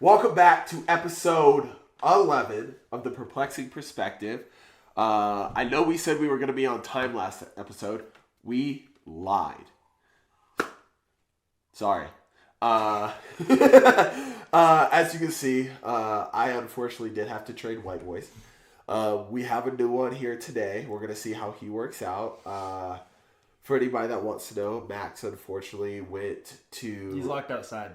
Welcome back to episode 11 of the Perplexing Perspective. I know we said we were going to be on time last episode. We lied. Sorry. As you can see, I unfortunately did have to trade White Boys. We have a new one here today. We're going to see how he works out. For anybody that wants to know, Max unfortunately went to... He's locked outside.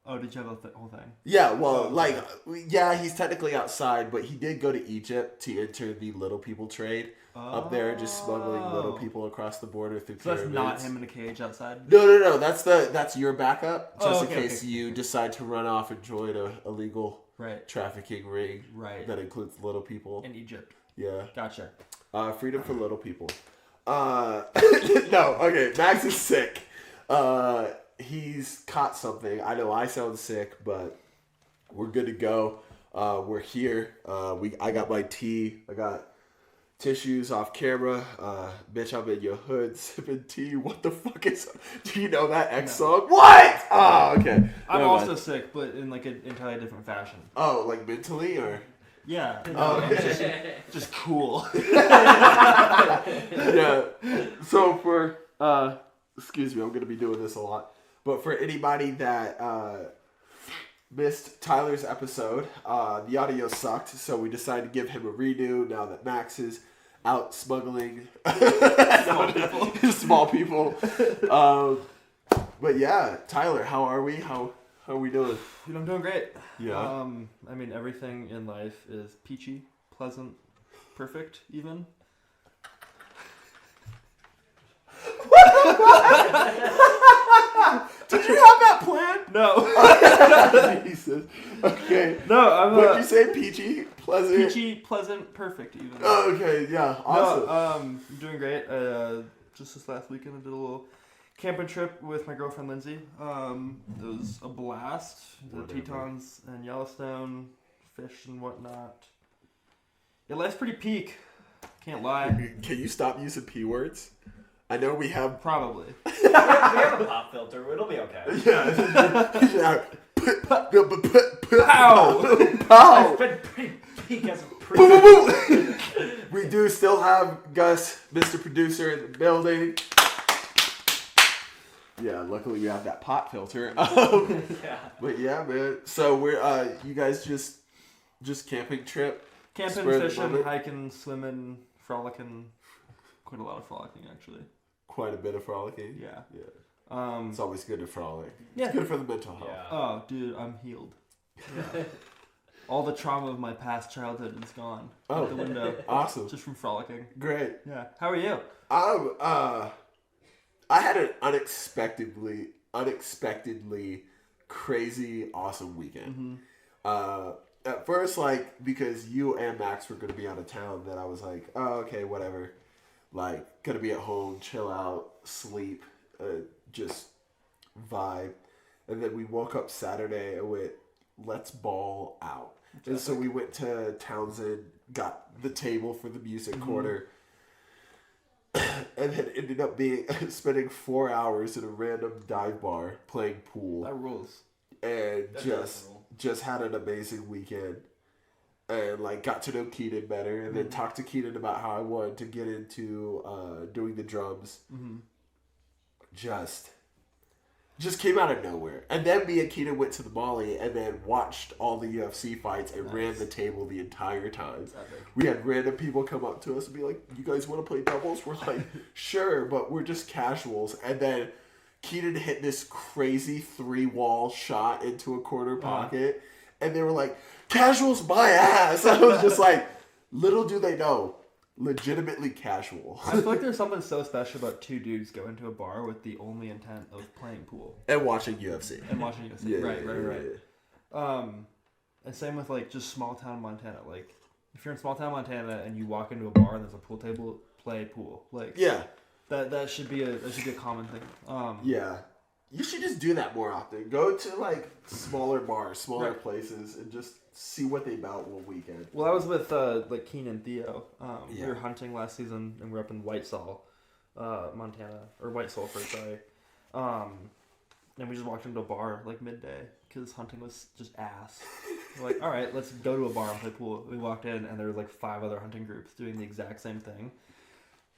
Did you have the whole thing? Yeah, well, he's technically outside, but he did go to Egypt to enter the little people trade up there, just smuggling little people across the border through pyramids. So that's not him in a cage outside? No. That's your backup, just in case you decide to run off and join a illegal trafficking ring that includes little people. In Egypt. Yeah. Gotcha. Freedom for little people. Max is sick. He's caught something. I know I sound sick, but we're good to go. We're here. I got my tea. I got tissues off camera. Bitch, I'm in your hood sipping tea. What the fuck is... Do you know that X song? What? Oh, okay. I'm also sick, but in like an entirely different fashion. Oh, like mentally or... Yeah. Okay. Just cool. Yeah. So for... excuse me, I'm going to be doing this a lot. But for anybody that missed Tyler's episode, the audio sucked, so we decided to give him a redo now that Max is out smuggling small people. But yeah, Tyler, how are we? How are we doing? Dude, I'm doing great. Yeah. Everything in life is peachy, pleasant, perfect, even. Did you have that planned? No. Jesus. Okay. No, what did you say? Peachy, pleasant. Peachy, pleasant, perfect, even. Oh, okay. Yeah. Awesome. No, I'm doing great. Just this last weekend, I did a little camping trip with my girlfriend Lindsay. It was a blast. The Tetons and Yellowstone, fish and whatnot. Yeah, life's pretty peak. Can't lie. Can you stop using P words? I know we have... Probably. We have a pop filter. It'll be okay. Yeah. Pow! Pow! It's been pretty peak as a Boom, boom, boom. We do still have Gus, Mr. Producer, in the building. Yeah, luckily we have that pop filter. Yeah. But yeah, man. So we're you guys just camping trip? Camping, fishing, hiking, swimming, frolicking. Quite a lot of frolicking, actually. Quite a bit of frolicking? Yeah. It's always good to frolic. Yeah. It's good for the mental health. Yeah. Oh, dude, I'm healed. Yeah. All the trauma of my past childhood is gone out the window. Awesome. Just from frolicking. Great. Yeah. How are you? I had an unexpectedly crazy, awesome weekend. Mm-hmm. At first, because you and Max were going to be out of town, then I was like, oh, okay, whatever. Gonna be at home, chill out, sleep, just vibe. And then we woke up Saturday and went, let's ball out. And so we went to Townsend, got the table for the music corner, and then ended up spending 4 hours in a random dive bar playing pool. That rules. And just had an amazing weekend. And got to know Keaton better, and then talked to Keaton about how I wanted to get into doing the drums. Mm-hmm. Just came out of nowhere. And then me and Keaton went to the Molly and then watched all the UFC fights and ran the table the entire time. We had random people come up to us and be like, "You guys want to play doubles?" We're like, "Sure, but we're just casuals." And then Keaton hit this crazy 3-wall shot into a corner pocket, and they were like, "Casual's my ass." I was just like, little do they know, legitimately casual. I feel like there's something so special about two dudes going to a bar with the only intent of playing pool. And watching UFC. Yeah, right. And same with just small town Montana. If you're in small town Montana and you walk into a bar and there's a pool table, play pool. That should be a common thing. Yeah. You should just do that more often. Go to smaller bars, smaller places, and just see what they bout one weekend. Well, I was with Keen and Theo. We were hunting last season, and we were up in Whitesall, Montana, or White Sulphur, sorry. And we just walked into a bar like midday because hunting was just ass. We're like, all right, let's go to a bar and play pool. We walked in and there was like 5 other hunting groups doing the exact same thing.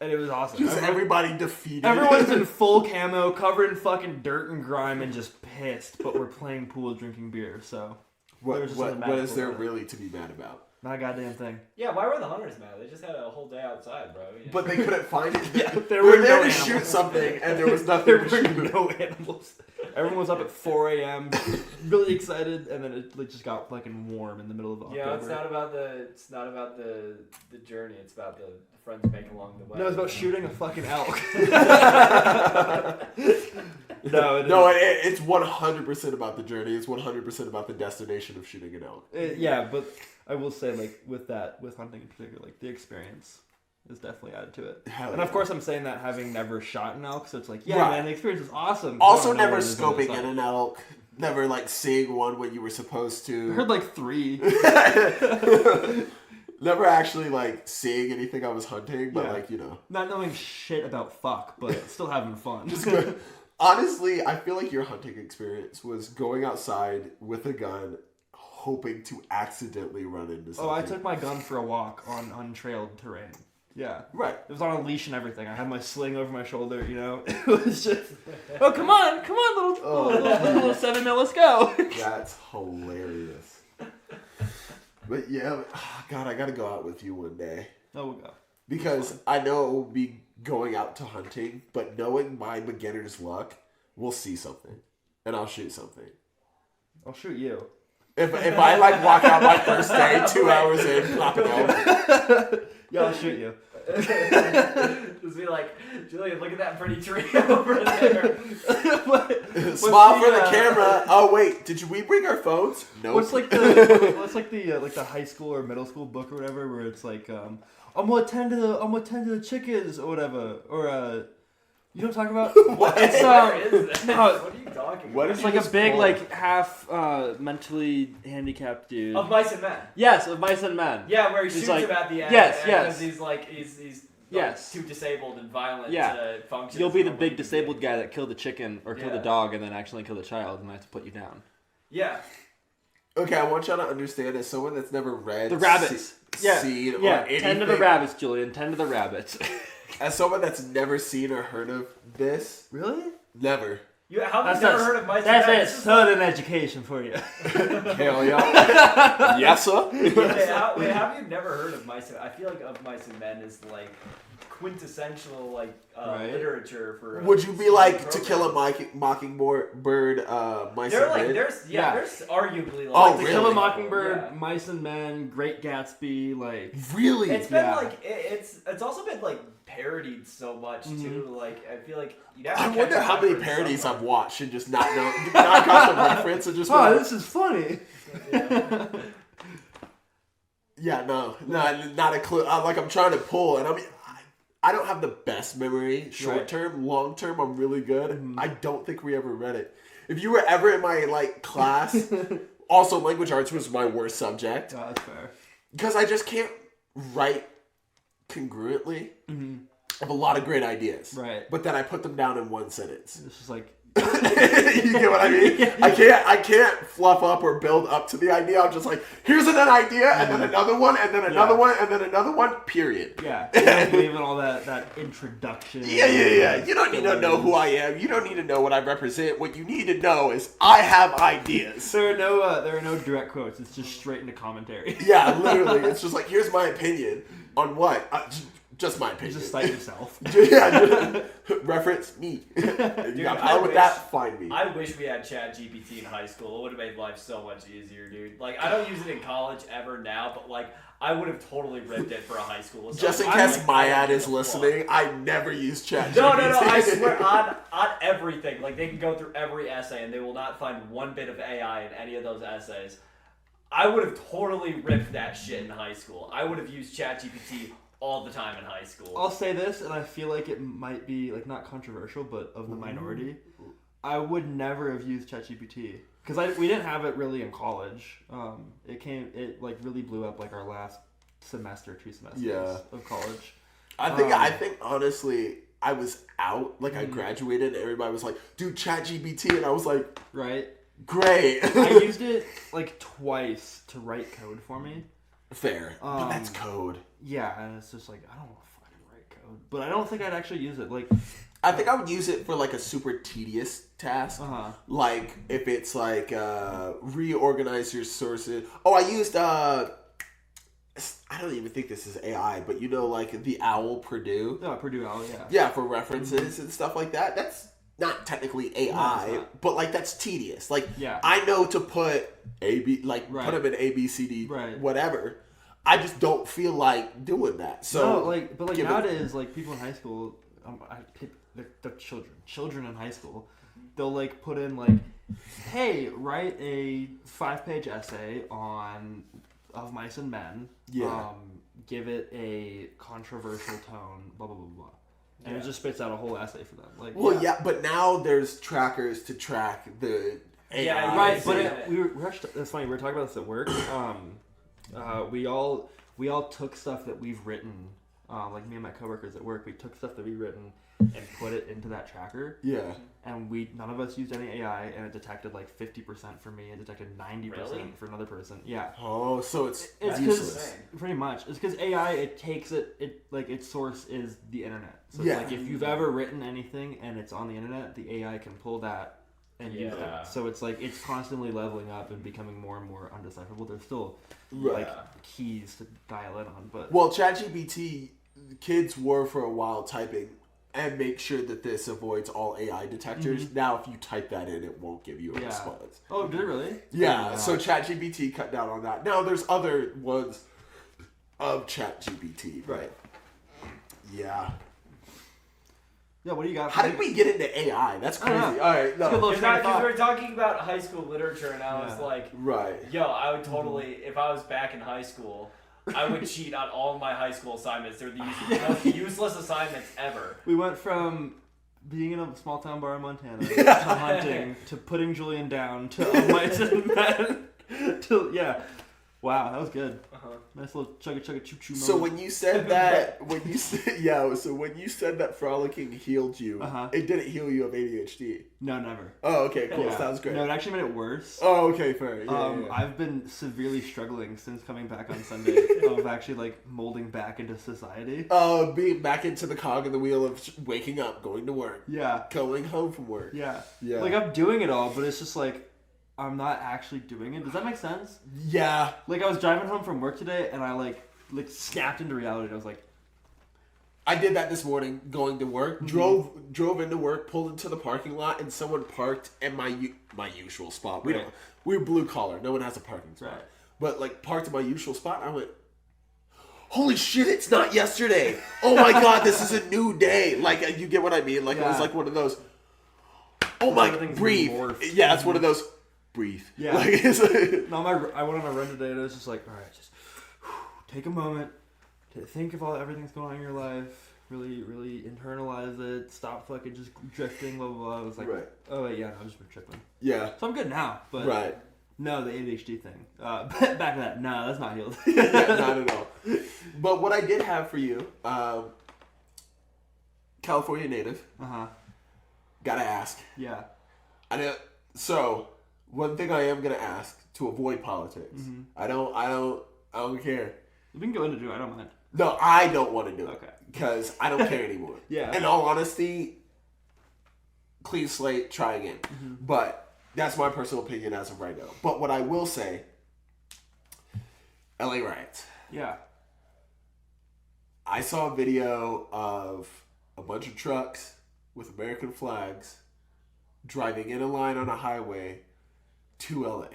And it was awesome. Just everybody defeated. Everyone's in full camo, covered in fucking dirt and grime, and just pissed. But we're playing pool, drinking beer. So what is there really to be mad about? Not a goddamn thing. Yeah, why were the hunters mad? They just had a whole day outside, bro. You know? But they couldn't find it. Yeah, they were there to shoot something, and there was nothing There to were shoot. no animals. Everyone was up at 4 a.m. really excited, and then it like, just got fucking warm in the middle of October. Yeah, it's not about the journey. It's about the friends you make along the way. No, it's about shooting a fucking elk. It's 100% about the journey. It's 100% about the destination of shooting an elk. Yeah, but I will say, like, with hunting in particular, like, the experience is definitely added to it. And of course I'm saying that having never shot an elk, so it's like, yeah, right. man, the experience is awesome. Also never scoping in an elk. Never, like, seeing one when you were supposed to. I heard, like, 3. Never actually, like, seeing anything I was hunting, but, like, you know. Not knowing shit about fuck, but still having fun. Just good. Honestly, I feel like your hunting experience was going outside with a gun, hoping to accidentally run into something. Oh, I took my gun for a walk on untrailed terrain. Yeah. Right. It was on a leash and everything. I had my sling over my shoulder, you know? It was just, oh, come on, little 7 mil, let's go. That's hilarious. But yeah, God, I gotta go out with you one day. Oh, we'll go. Because I know it will be going out to hunting, but knowing my beginner's luck, we'll see something. And I'll shoot something. I'll shoot you. If I, like, walk out my first day, 2 hours in, pop it off. Yeah, I'll shoot you. Just be like, Julian, look at that pretty tree over there. Smile for the camera. Oh wait, we bring our phones? No. What's like the high school or middle school book or whatever where it's like I'm gonna attend to the chickens or whatever or you know what I'm talking about? What? It's Where is that? What are you talking What about? is it's like a big like half mentally handicapped dude. Of Mice and Men. Yes, of Mice and Men. Yeah, where he shoots like, him at the end. yes. Because he's like Yes. too disabled and violent Yeah. to function. You'll as be the normal big human disabled being. guy that killed the chicken or killed Yeah. the dog and then accidentally killed the child, and I have to put you down. Yeah. Okay, I want y'all to understand, as someone that's never read The rabbits. seen, Yeah, or anything, tend to the rabbits, Julian. Tend to the rabbits. as someone that's never seen or heard of this, Really? never. How have you never heard of Mice and That's Men? it. This is Southern education for you. Hell yeah. Yes, sir. Wait, have you never heard of Mice and Men? I feel like Of Mice and Men is like quintessential Right. literature for. Would you be like program. To Kill a Mockingbird, Mice They're and like Men? there's arguably like Oh, To really? Kill a Mockingbird, Yeah. Mice and Men, Great Gatsby, like Really? It's been Yeah. like it's also been like parodied so much too. Like I feel like you'd have to I catch wonder a how many reference parodies somewhere. I've watched and just not got the reference and just been oh, like, this is funny. Yeah. yeah, no, not a clue. Like I'm trying to pull, and I don't have the best memory. Short term, long term, I'm really good. I don't think we ever read it. If you were ever in my like class, also language arts was my worst subject Oh, that's fair. because I just can't write congruently. I have a lot of great ideas, Right. but then I put them down in one sentence. It's just like You get what I mean? I can't fluff up or build up to the idea. I'm just like, here's an idea, and then another one, and then another one, and then another one, period. yeah, and leaving all that introduction. Yeah. You don't need to know who I am. You don't need to know what I represent. What you need to know is I have ideas. There are no direct quotes. It's just straight into commentary. Yeah, literally. It's just like, here's my opinion on what? Just my opinion. Just cite yourself. Yeah, reference me. If you got I power with wish- that, find me. I wish we had ChatGPT in high school. It would have made life so much easier, dude. Like I don't use it in college ever now, but like I would have totally ripped it for a high school. Just in So case I'm, Myad I is don't give a listening, I never use ChatGPT. No, I swear on everything. Like they can go through every essay and they will not find one bit of AI in any of those essays. I would have totally ripped that shit in high school. I would have used ChatGPT all the time in high school. I'll say this, and I feel like it might be like not controversial, but of the minority. I would never have used ChatGPT because we didn't have it really in college. It like really blew up like our last semester, 2 semesters Yeah. of college. I think honestly, I was out, like I graduated, and everybody was like, dude, ChatGPT, and I was like, Right. great. I used it like twice to write code for me. Fair. But that's code. Yeah, and it's just like, I don't want to fucking write code. But I don't think I'd actually use it. Like, I think I would use it for like a super tedious task. Like if it's like reorganize your sources. Oh, I used I don't even think this is AI, but you know, like the Owl Purdue. oh, Purdue Owl, yeah. Yeah, for references and stuff like that. That's not technically AI, No, it's not. but like that's tedious. Like Yeah. I know to put put them in A B C D whatever. I just don't feel like doing that. So No, but nowadays, like people in high school, they're children in high school, they'll like put in like, hey, write a 5-page essay on Of Mice and Men. Yeah. Give it a controversial tone. Blah blah blah blah. And it just spits out a whole essay for them. Like, yeah, but now there's trackers to track the AI. Yeah, right. Yeah. But we're actually, that's funny. We were talking about this at work. We all took stuff that we've written. Like me and my coworkers at work, we took stuff that we've written and put it into that tracker. Yeah. And none of us used any AI, and it detected like 50% for me, and detected 90% for another person. Yeah. Oh, so it's It's useless. because pretty much it's because AI it takes it like its source is the internet. So Yeah. like if you've ever written anything and it's on the internet, the AI can pull that and use Yeah. it. So it's like it's constantly leveling up and becoming more and more undecipherable. There's still Right. like keys to dial in on, but Well, ChatGPT, kids were for a while typing and make sure that this avoids all AI detectors. Now, if you type that in, it won't give you a response. Oh, did it really? Yeah, Oh, so wow. ChatGPT cut down on that. Now, there's other ones of ChatGPT. Right. Yeah. Yeah, what do you got? How did we get into AI? That's I don't crazy. know. All right, no. Let's go, Because we were talking about high school literature, and I was Yeah. like, Right. yo, I would totally, if I was back in high school, I would cheat on all of my high school assignments. They're the most useless assignments ever. We went from being in a small town bar in Montana to hunting to putting Julian down to Mice and Men to wow, that was good. Nice little chugga choo choo. So when you said that, so when you said that frolicking healed you, it didn't heal you of ADHD. No, never. Oh, okay, cool. Yeah. Sounds great. No, it actually made it worse. Oh, okay, fair. Yeah. I've been severely struggling since coming back on Sunday of actually like molding back into society. Being back into the cog of the wheel of waking up, going to work, Yeah. going home from work. Yeah. Yeah. Like I'm doing it all, but it's just like I'm not actually doing it. Does that make sense? Yeah. Like I was driving home from work today and I like snapped into reality. I was like, I did that this morning going to work. Drove into work, pulled into the parking lot, and someone parked in my usual spot. We're blue collar. No one has a parking spot. Right. But like parked in my usual spot. I went, holy shit! It's not yesterday. Oh my god! This is a new day. Like you get what I mean? Like it was like one of those. Oh my! Everything's Breathe. morphed. Yeah, it's one of those. Breathe. Yeah. Like, it's like, no, I went on a run today and it was just like, all right, just take a moment to think of everything's going on in your life. Really, really internalize it. Stop fucking just drifting. Blah blah blah. I was like, oh wait, yeah, I've just been tripping. yeah. So I'm good now. But Right. no, the ADHD thing. Back to that. No, that's not healed. Yeah, not at all. But what I did have for you, California native. Gotta ask. Yeah. So one thing I am gonna ask to avoid politics. I don't care. We can go into it. I don't mind. No, I don't want to do it. Okay. Because I don't care anymore. Yeah. In all honesty, clean slate, try again. But that's my personal opinion as of right now. But what I will say, LA riots. Yeah. I saw a video of a bunch of trucks with American flags driving in a line on a highway to LA.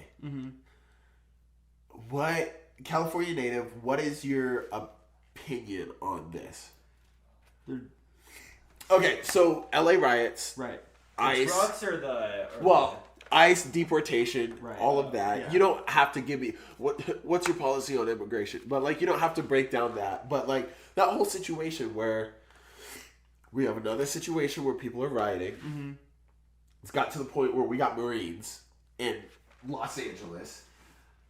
What, California native, what is your opinion on this? Okay, so LA riots, Right. ICE, Trucks or the... ICE, deportation, Right. all of that. Yeah. You don't have to give me what's your policy on immigration, but like you don't have to break down that. But like that whole situation where we have another situation where people are rioting. It's got to the point where we got Marines in Los Angeles.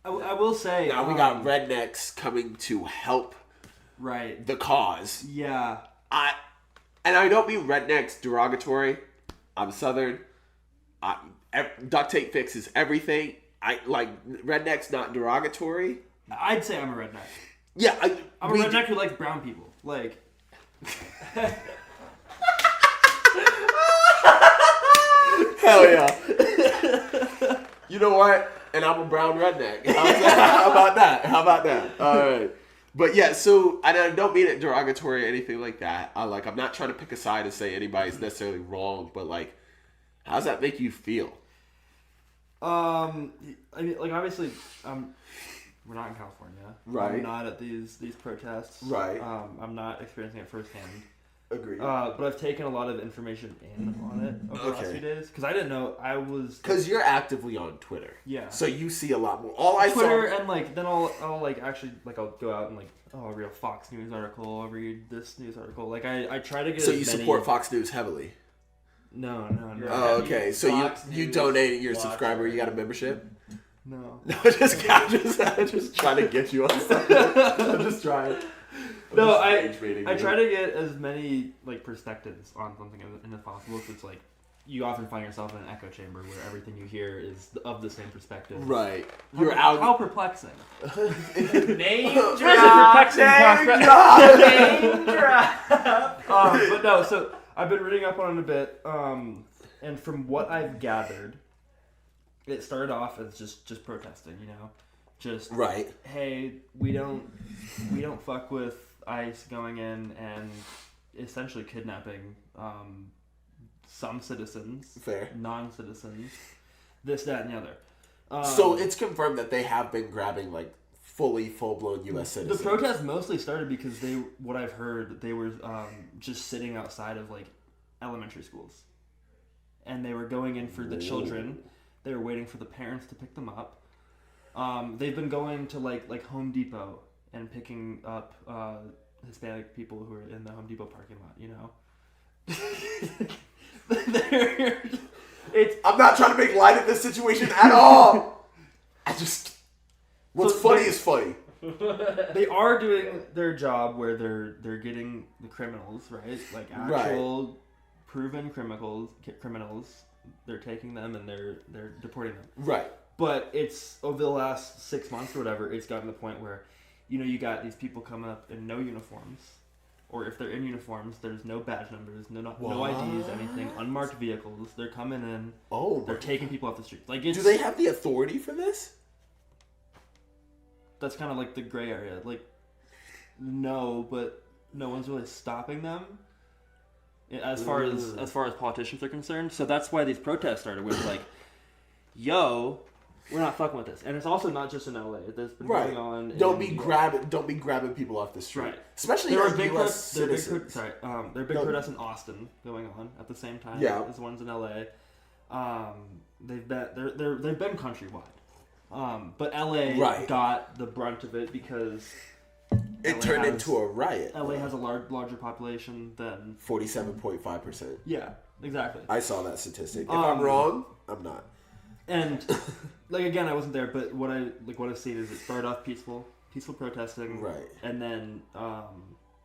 I will say. Now we got rednecks coming to help Right. the cause. Yeah. and I don't mean rednecks derogatory. I'm Southern. Duct tape fixes everything. I like rednecks, not derogatory. I'd say I'm a redneck. Yeah, I'm a redneck who likes brown people. Like, hell yeah. You know what? And I'm a brown redneck. How about that? How about that? All right. But yeah, so I don't mean it derogatory or anything like that. I'm not trying to pick a side and say anybody's necessarily wrong, but like, how does that make you feel? I mean, like obviously, we're not in California. Right. I'm not at these protests. Right. I'm not experiencing it firsthand. Agreed. But I've taken a lot of information in on it over the last few days because I didn't know I was. Because you're actively on Twitter. Yeah. So you see a lot more. All I Twitter saw. and like then I'll like actually like I'll go out and like I'll read a Fox News article. I'll read this news article. Like I try to get. So as you many... support Fox News heavily. No. Oh, okay. So Fox you News donated your watcher. subscriber. You got a membership. No. No, I'm just trying to get you on something. I'm just trying. No, I try to get as many like perspectives on something as possible. So it's like you often find yourself in an echo chamber where everything you hear is of the same perspective. Right. How perplexing. Name Very drop. perplexing. Name drop. But no, so I've been reading up on it a bit, and from what I've gathered, it started off as just protesting. You know, just right. Hey, we don't fuck with ICE going in and essentially kidnapping some citizens, Fair. non-citizens, this, that, and the other. So it's confirmed that they have been grabbing like full-blown U.S. citizens. The protest mostly started because what I've heard, they were just sitting outside of like elementary schools, and they were going in for the children. They were waiting for the parents to pick them up. They've been going to like Home Depot and picking up Hispanic people who are in the Home Depot parking lot, you know? I'm not trying to make light of this situation at all. What's funny is funny. They are doing their job where they're getting the criminals, right? Like actual proven criminals. They're taking them and they're deporting them. Right. But it's over the last 6 months or whatever, it's gotten to the point where, you know, you got these people coming up in no uniforms, or if they're in uniforms, there's no badge numbers, no IDs, anything, unmarked vehicles. They're coming in. Oh, they're taking people off the street. Like, do they have the authority for this? That's kind of like the gray area. Like, no, but no one's really stopping them. As far as politicians are concerned, so that's why these protests started with like, "Yo, we're not fucking with this," and it's also not just in LA. There's been going on. Don't be grabbing people off the street, right? Especially there as are big U.S. citizens. citizens. There are big protests in Austin going on at the same time as the ones in LA. They've been countrywide, but LA got the brunt of it because. It turned into a riot. LA has a larger population than 47.5%. Yeah, exactly. I saw that statistic. If I'm wrong, I'm not. And like again, I wasn't there, but what I've seen is it started off peaceful protesting, right? And then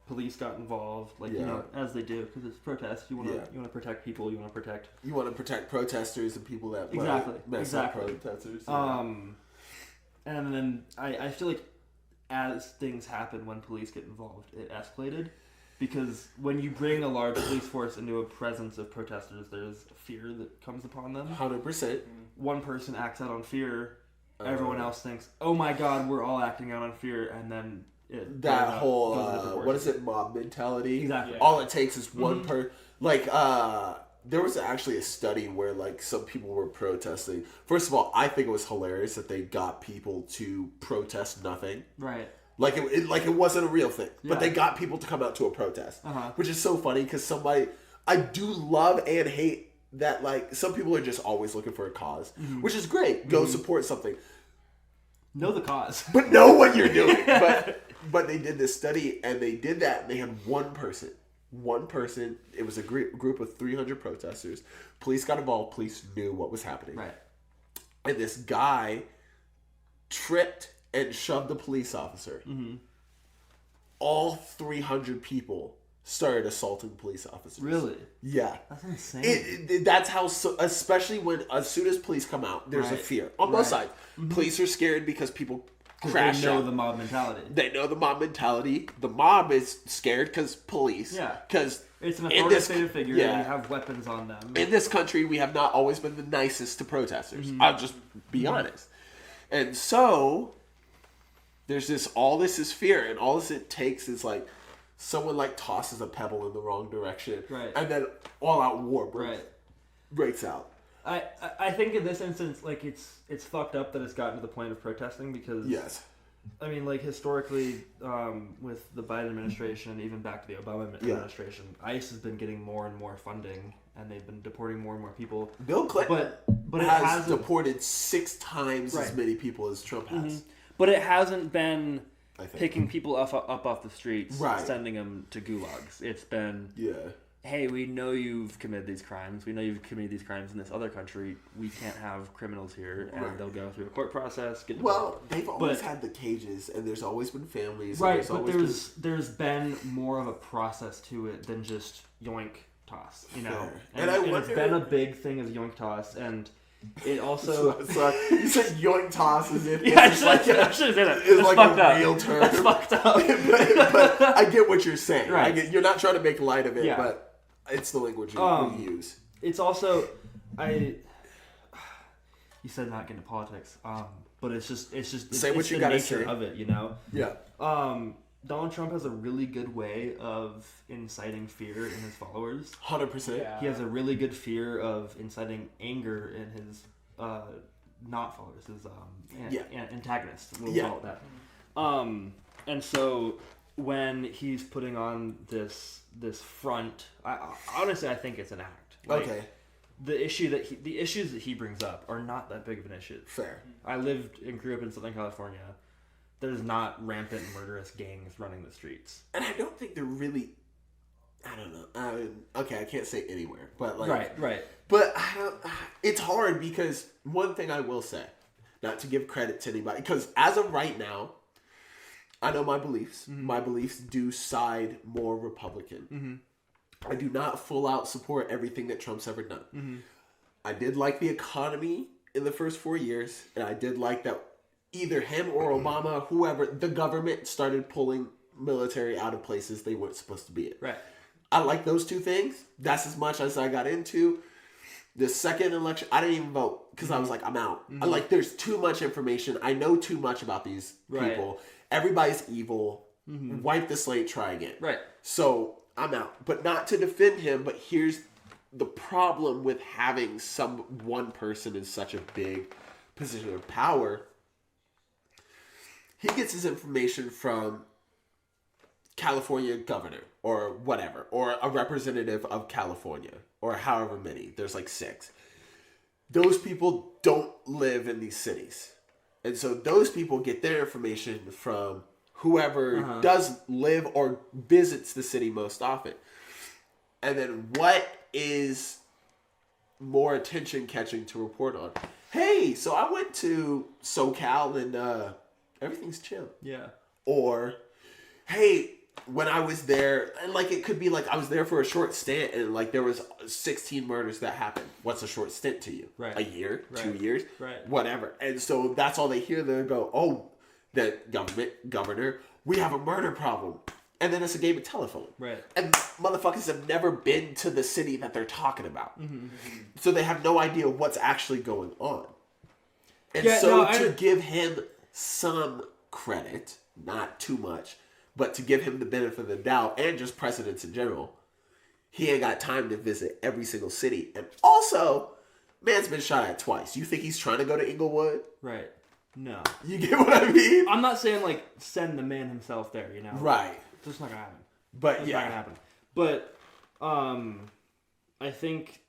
police got involved, you know, as they do because it's protests. You want to protect people. You want to protect protesters and people that mess up protesters. And then I feel like. As things happen when police get involved, it escalated because when you bring a large police force into a presence of protesters, there's fear that comes upon them. 100%. One person acts out on fear, everyone else thinks, "Oh my God, we're all acting out on fear," and then that whole what is it, mob mentality? Exactly. Yeah. All it takes is one person. There was actually a study where like some people were protesting. First of all, I think it was hilarious that they got people to protest nothing. Right. Like it wasn't a real thing, but they got people to come out to a protest, which is so funny because I do love and hate that like some people are just always looking for a cause, which is great. Go support something. Know the cause, but know what you're doing. But they did this study and they did that and they had one person. It was a group of 300 protesters. Police got involved. Police knew what was happening. Right. And this guy tripped and shoved the police officer. All 300 people started assaulting police officers. Really? Yeah. That's insane. That's how, especially as soon as police come out, there's a fear on both sides. Police are scared because people crash they know out. the mob mentality. They know the mob mentality. The mob is scared because police. Yeah. Because it's an authoritative figure and you have weapons on them. In this country, we have not always been the nicest to protesters. I'll just be honest. And so, there's all this is fear, and all this it takes is like, someone like tosses a pebble in the wrong direction. Right. And then all out war breaks out. I think in this instance, like, it's fucked up that it's gotten to the point of protesting because... Yes. I mean, like, historically, with the Biden administration, even back to the Obama administration, ICE has been getting more and more funding, and they've been deporting more and more people. Bill Clinton but it has hasn't deported 6 times as many people as Trump has. But it hasn't been I think. picking people up off the streets, Right. sending them to gulags. It's been, Yeah. hey, we know you've committed these crimes. We know you've committed these crimes in this other country. We can't have criminals here, and Right. they'll go through a court process. Get Well, they've always had the cages, and there's always been families. Right, and but always there's been more of a process to it than just yoink toss, you know. Fair. And I it's wonder- been a big thing of yoink toss, and it also Sorry, you said yoink toss as if Yeah, I it's should like have said that. it's That's like fucked a up. real term. That's fucked up. but I get what you're saying. Right. You're not trying to make light of it, Yeah. but it's the language we use. it's also you said not get into politics, but it's just Say what it's you the gotta nature say. of it, you know. Yeah. Donald Trump has a really good way of inciting fear in his followers. 100%. Yeah. He has a really good fear of inciting anger in his not followers, his antagonists. We'll call it that. And so when he's putting on this front, honestly, I think it's an act. Like, Okay. The issues that he brings up are not that big of an issue. Fair. I lived and grew up in Southern California. There's not rampant murderous gangs running the streets. And I don't think they're really. I don't know. Okay, I can't say anywhere, but like. Right. But I don't. It's hard because one thing I will say, not to give credit to anybody, because as of right now, I know my beliefs. Mm-hmm. My beliefs do side more Republican. Mm-hmm. I do not full out support everything that Trump's ever done. Mm-hmm. I did like the economy in the first 4 years, and I did like that either him or Obama, whoever, the government started pulling military out of places they weren't supposed to be in. Right. I like those two things. That's as much as I got into. The second election, I didn't even vote because I was like, I'm out. I like, there's too much information. I know too much about these people. Everybody's evil. Wipe the slate, try again. Right. So I'm out. But not to defend him, but here's the problem with having one person in such a big position of power. He gets his information from California governor or whatever, or a representative of California, or however many. There's like 6. Those people don't live in these cities. And so those people get their information from whoever does live or visits the city most often. And then what is more attention catching to report on? Hey, so I went to SoCal and everything's chill. Yeah. Or, hey, when I was there, and like it could be like I was there for a short stint and like there was 16 murders that happened. What's a short stint to you? Right. A year? Right. 2 years? Right. Whatever. And so that's all they hear. They go, oh, the governor, we have a murder problem. And then it's a game of telephone. Right. And motherfuckers have never been to the city that they're talking about. So they have no idea what's actually going on. And to give him some credit, not too much, but to give him the benefit of the doubt and just precedents in general, he ain't got time to visit every single city. And also, man's been shot at twice. You think he's trying to go to Inglewood? Right. No. You get what I mean? I'm not saying like send the man himself there, you know. Right. It's just not gonna happen. But It's not gonna happen. But I think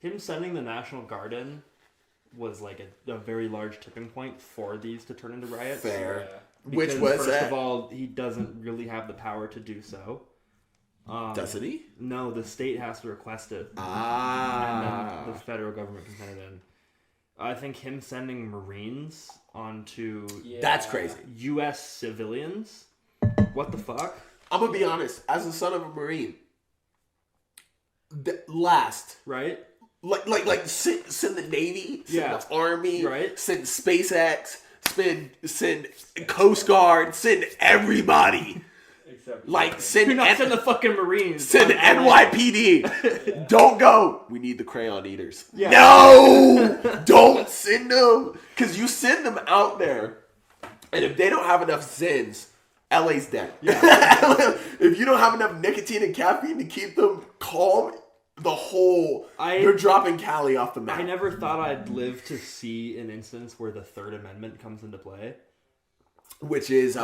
him sending the National Guard in was like a very large tipping point for these to turn into riots. Fair. Yeah. Which Because, was first of all, he doesn't really have the power to do so. doesn't he? No, the state has to request it. Ah. And then the federal government can send it in. I think him sending Marines onto That's crazy. U.S. civilians What the fuck? I'm gonna be honest. As the son of a Marine, last Right? like send the Navy, send the Army, right? Send SpaceX, send Coast Guard, send everybody. You're not sending the fucking Marines. Send NYPD. Yeah. Don't go. We need the crayon eaters. Yeah. No, don't send them, because you send them out there, and if they don't have enough Zens, LA's dead. Yeah. If you don't have enough nicotine and caffeine to keep them calm, they're dropping Cali off the map. I never thought I'd live to see an instance where the Third Amendment comes into play. Which is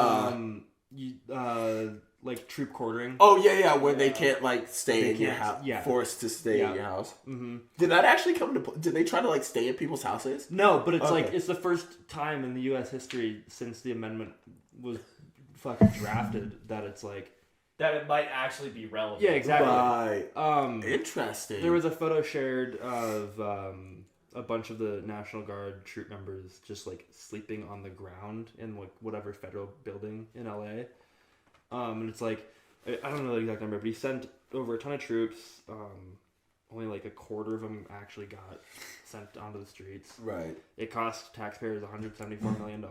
like troop quartering. Oh yeah, where they can't like stay in your can't, house, yeah. forced to stay in your house. Mm-hmm. Did that actually come to play? Did they try to like stay at people's houses? No, but it's Okay. it's the first time in the U.S. history since the amendment was fucking drafted that it's like that it might actually be relevant. Yeah, exactly. Right. Interesting. There was a photo shared of a bunch of the National Guard troop members just like sleeping on the ground in like whatever federal building in LA. And it's like, I don't know the exact number, but he sent over a ton of troops. Only like a quarter of them actually got sent onto the streets. Right. It cost taxpayers $174 million.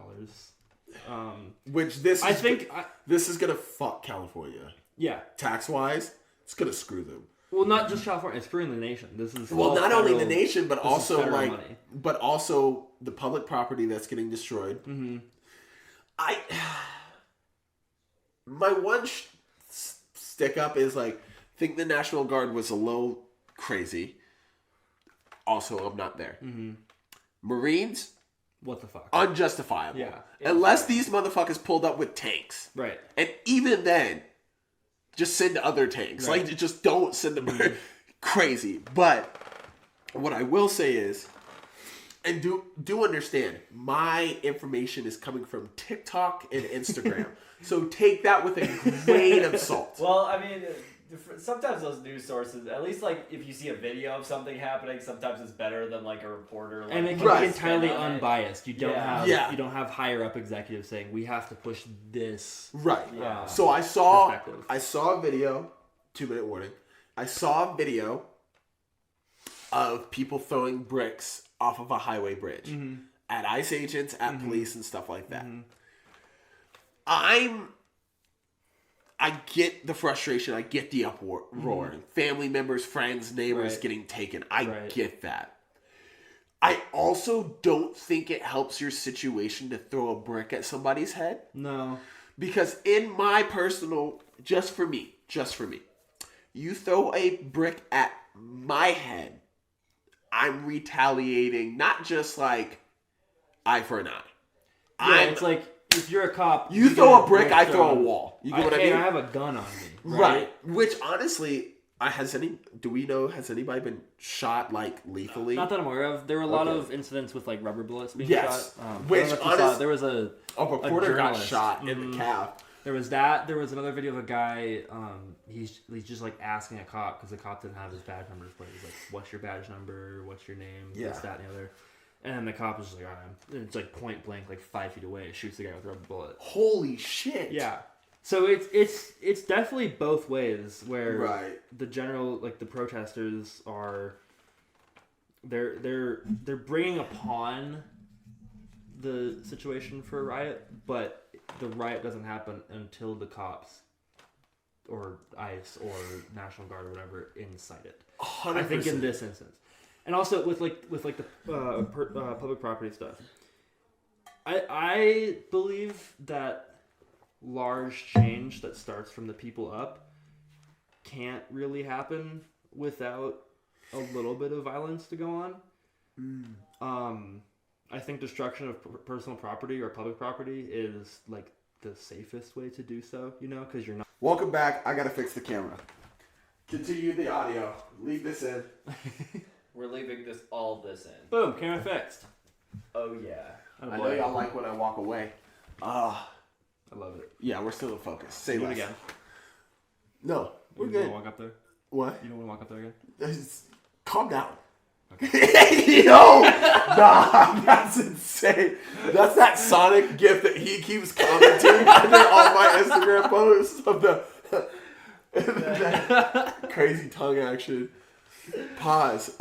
Which this is gonna fuck California. Yeah. Tax wise, it's gonna screw them. Well, not just California. It's screwing the nation. This is not only the nation, but also like, money. but also the public property that's getting destroyed. Mm-hmm. My one stick up is like, I think the National Guard was a little crazy. Also, I'm not there. Mm-hmm. Marines, what the fuck? unjustifiable. Yeah. Unless these motherfuckers pulled up with tanks. Right. And even then, just send other tanks. Right. Like, just don't send them. Crazy. But what I will say is, and do understand, my information is coming from TikTok and Instagram. So take that with a grain of salt. Well, I mean, sometimes those news sources, at least like if you see a video of something happening, sometimes it's better than like a reporter. Like, And it can be entirely unbiased. You don't have you don't have higher up executives saying we have to push this. Right. Yeah. So I saw perspective. a video, 2-minute warning. I saw a video of people throwing bricks off of a highway bridge at ICE agents, at police, and stuff like that. I get the frustration. I get the uproar. Family members, friends, neighbors getting taken. I get that. I also don't think it helps your situation to throw a brick at somebody's head. No. Because in my personal, just for me, you throw a brick at my head, I'm retaliating, not just like eye for an eye. Yeah, it's like, if you're a cop, you throw a brick, I throw a wall. You get what I mean? I have a gun on me. Right. Which honestly, has anybody been shot like lethally? Not that I'm aware of. There were a lot of incidents with like rubber bullets being yes. shot. Which honestly, there was a reporter got shot in the calf. There was that. There was another video of a guy. He's just like asking a cop because the cop didn't have his badge numbers, but he's like, "What's your badge number? What's your name? This, that, and the other." And then the cop is just like, and it's like point blank, like 5 feet away, shoots the guy with a rubber bullet. Holy shit! Yeah. So it's definitely both ways where the general, like the protesters are, they're bringing upon the situation for a riot, but the riot doesn't happen until the cops or ICE or National Guard or whatever incite it. 100%. I think in this instance. And also with the public property stuff, I believe that large change that starts from the people up can't really happen without a little bit of violence to go on. I think destruction of personal property or public property is like the safest way to do so. Because you're not. Welcome back. I gotta fix the camera. Continue the audio. Leave this in. We're leaving all this in. Boom, camera fixed. Oh yeah. I know y'all like when I walk away. I love it. Yeah, we're still in focus. Say Do it less. again. No, we're You good. want to walk up there? What? You don't want to walk up there again? Calm down. Okay. Yo, nah, that's insane. That's that Sonic gif that he keeps commenting under all my Instagram posts of the crazy tongue action. Pause.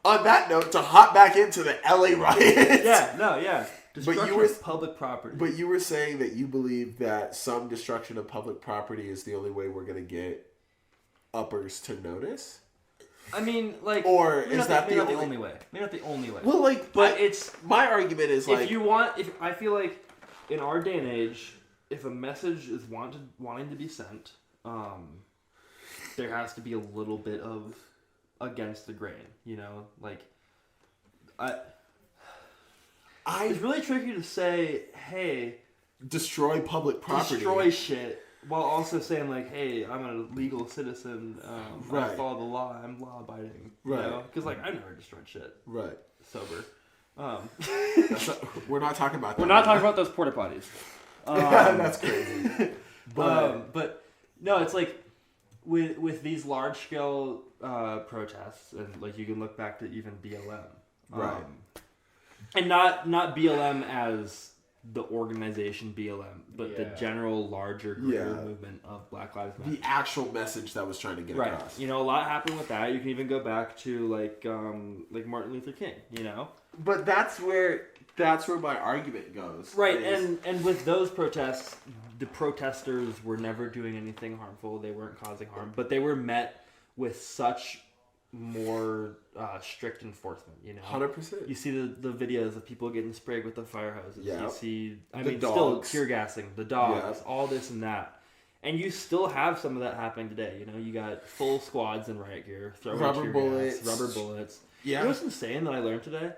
On that note, to hop back into the LA riots. Yeah. Destruction of public property. But you were saying that you believe that some destruction of public property is the only way we're gonna get uppers to notice. I mean, like, or is that the only way? Maybe not the only way. Well, like, but it's my argument is like, if I feel like in our day and age, if a message is wanting to be sent, there has to be a little bit of against the grain, you know, like it's really tricky to say, hey, destroy public property, destroy shit, while also saying like, hey, I'm a legal citizen, I follow the law, I'm law abiding, you know? Because like I've never destroyed shit, sober. We're not talking about that. We're not talking about those porta potties. That's crazy. But no, it's like with these large scale protests, and like you can look back to even BLM, and not BLM as the organization BLM, but the general larger greater movement of Black Lives Matter. The actual message that was trying to get across. You know, a lot happened with that. You can even go back to like Martin Luther King. You know, but that's where my argument goes. Right, and with those protests, the protesters were never doing anything harmful. They weren't causing harm, but they were met with such more strict enforcement, you know. 100%. You see the videos of people getting sprayed with the fire hoses. Yeah. You see, dogs. still tear gassing, the dogs, all this and that. And you still have some of that happening today. You know, you got full squads in riot gear, throwing rubber bullets. Yeah. You know what's insane that I learned today?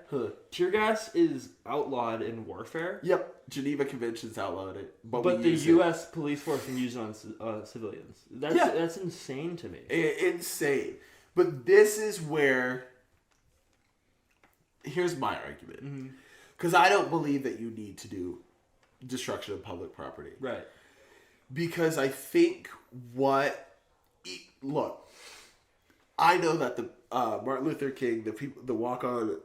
Tear gas is outlawed in warfare. Yep. Geneva Convention's outlawed it. But the U.S. police force can use it on civilians. That's insane to me. Insane. But this is where... Here's my argument. Because I don't believe that you need to do destruction of public property. Right. Because I think Look, I know that the Martin Luther King, the walk on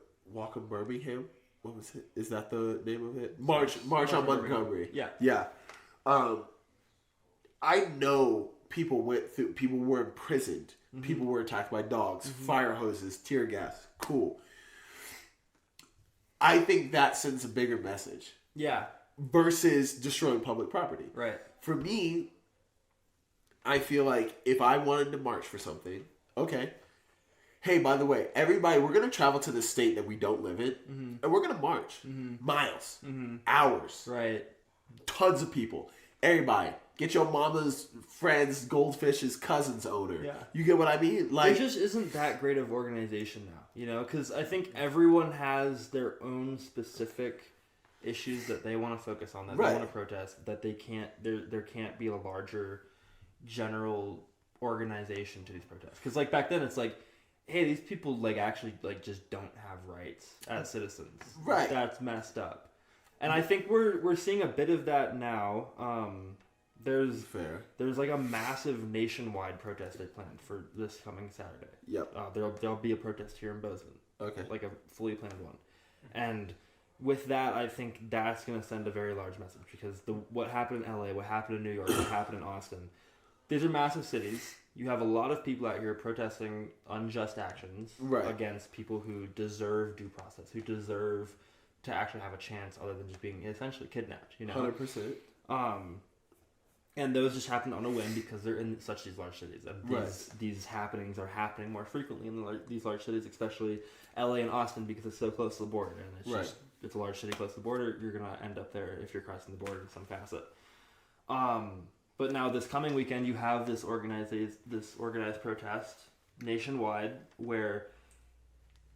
Birmingham, what was it? Is that the name of it? March on Montgomery. Yeah. I know people were imprisoned. People were attacked by dogs, fire hoses, tear gas. Cool. I think that sends a bigger message. Yeah. Versus destroying public property. Right. For me, I feel like if I wanted to march for something, okay. Hey, by the way, everybody, we're going to travel to the state that we don't live in, and we're going to march. Miles. Hours. Right. Tons of people. Everybody. Get your mama's friends, goldfish's cousin's owner. Yeah. You get what I mean? Like, there just isn't that great of organization now, you know? Because I think everyone has their own specific issues that they want to focus on, that they want to protest, that they can't, there can't be a larger general organization to these protests. Because like back then it's like, hey, these people like actually like just don't have rights as citizens. Right. That's messed up. And I think we're seeing a bit of that now. There's like a massive nationwide protest they planned for this coming Saturday. Yep. There'll be a protest here in Bozeman. Okay. Like a fully planned one. And with that, I think that's going to send a very large message, because what happened in LA, what happened in New York, what happened in Austin, these are massive cities. You have a lot of people out here protesting unjust actions against people who deserve due process, who deserve to actually have a chance other than just being essentially kidnapped, you know? 100%. And those just happen on a whim because they're in these large cities. And these happenings are happening more frequently in these large cities, especially LA and Austin, because it's so close to the border. And it's a large city close to the border. You're going to end up there if you're crossing the border in some facet. But now this coming weekend, you have this organized protest nationwide where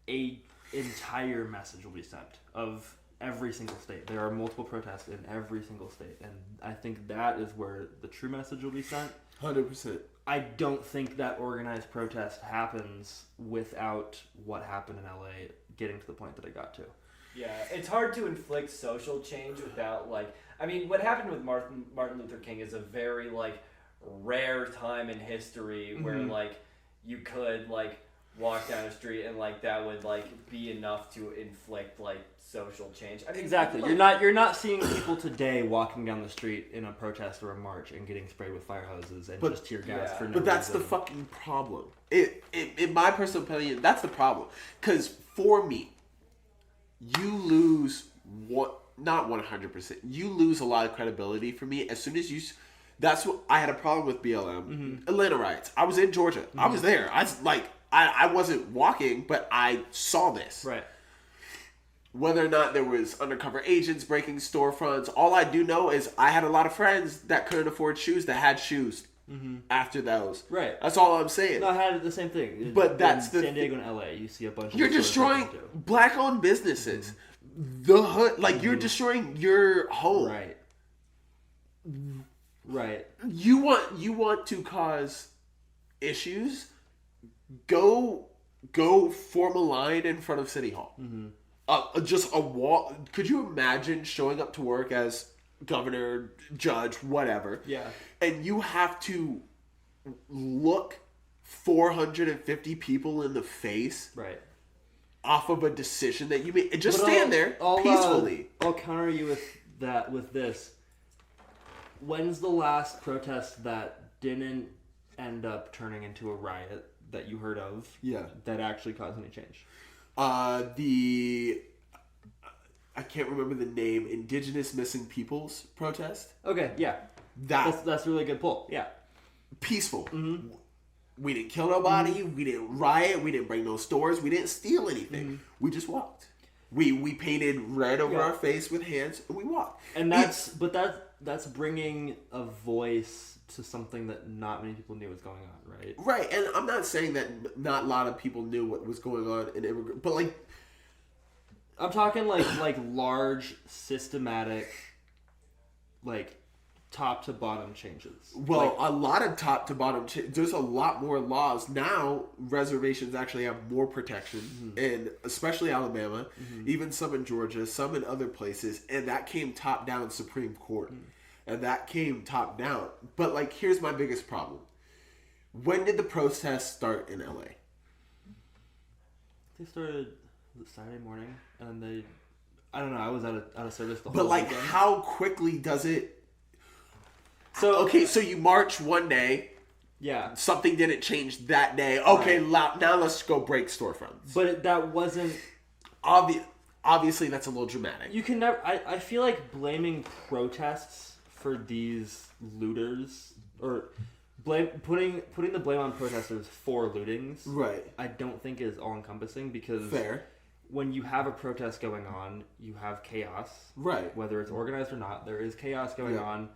a entire message will be sent of every single state. There are multiple protests in every single state, and I think that is where the true message will be sent. 100%. I don't think that organized protest happens without what happened in LA getting to the point that it got to. Yeah, it's hard to inflict social change without, like, I mean, what happened with Martin Luther King is a very, like, rare time in history where, like, you could, like, walk down the street and like that would like be enough to inflict like social change. I mean, Exactly. like, You're not seeing people today walking down the street in a protest or a march and getting sprayed with fire hoses and just tear gas yeah. for no But that's the reason. fucking problem. In my personal opinion, that's the problem. Because for me, you lose not 100%. You lose a lot of credibility for me as soon as you. That's what I had a problem with BLM. Atlanta riots. I was in Georgia. I was there. I wasn't walking, but I saw this. Right. Whether or not there was undercover agents breaking storefronts, all I do know is I had a lot of friends that couldn't afford shoes that had shoes after those. Right. That's all I'm saying. No, I had the same thing. But that's in the San Diego and LA. You see a bunch of You're stores destroying open too. black-owned businesses. The hood, like you're destroying your home. Right. Right. You want to cause issues? Go form a line in front of City Hall. Just a wall. Could you imagine showing up to work as governor, judge, whatever? Yeah. And you have to look 450 people in the face Right. off of a decision that you made. And just But stand there peacefully. I'll counter you with this. When's the last protest that didn't end up turning into a riot that you heard of? Yeah. That actually caused any change? I can't remember the name. Indigenous Missing Peoples protest. Okay. Yeah. That's a really good pull. Yeah. Peaceful. We didn't kill nobody. We didn't riot. We didn't break no stores. We didn't steal anything. We just walked. We painted red over our face with hands, and we walked. And that's bringing a voice to something that not many people knew was going on, right? Right, and I'm not saying that not a lot of people knew what was going on in immigrant, but like I'm talking like large, systematic, like top to bottom changes. Well, a lot of top to bottom. There's a lot more laws now. Reservations actually have more protection, and especially Alabama, even some in Georgia, some in other places, and that came top down Supreme Court, and that came top down. But like, here's my biggest problem: when did the protests start in LA? They started Saturday morning, and I don't know. I was out of service the whole But like, weekend. how quickly does it? So Okay, so you march one day. yeah, Something didn't change that day. Okay, now let's go break storefronts. but that wasn't. Obviously, that's a little dramatic. You can never. I feel like blaming protests for these looters or putting the blame on protesters for lootings. Right. I don't think is all encompassing because Fair. when you have a protest going on, you have chaos. Right. Whether it's organized or not, there is chaos going Yeah. on.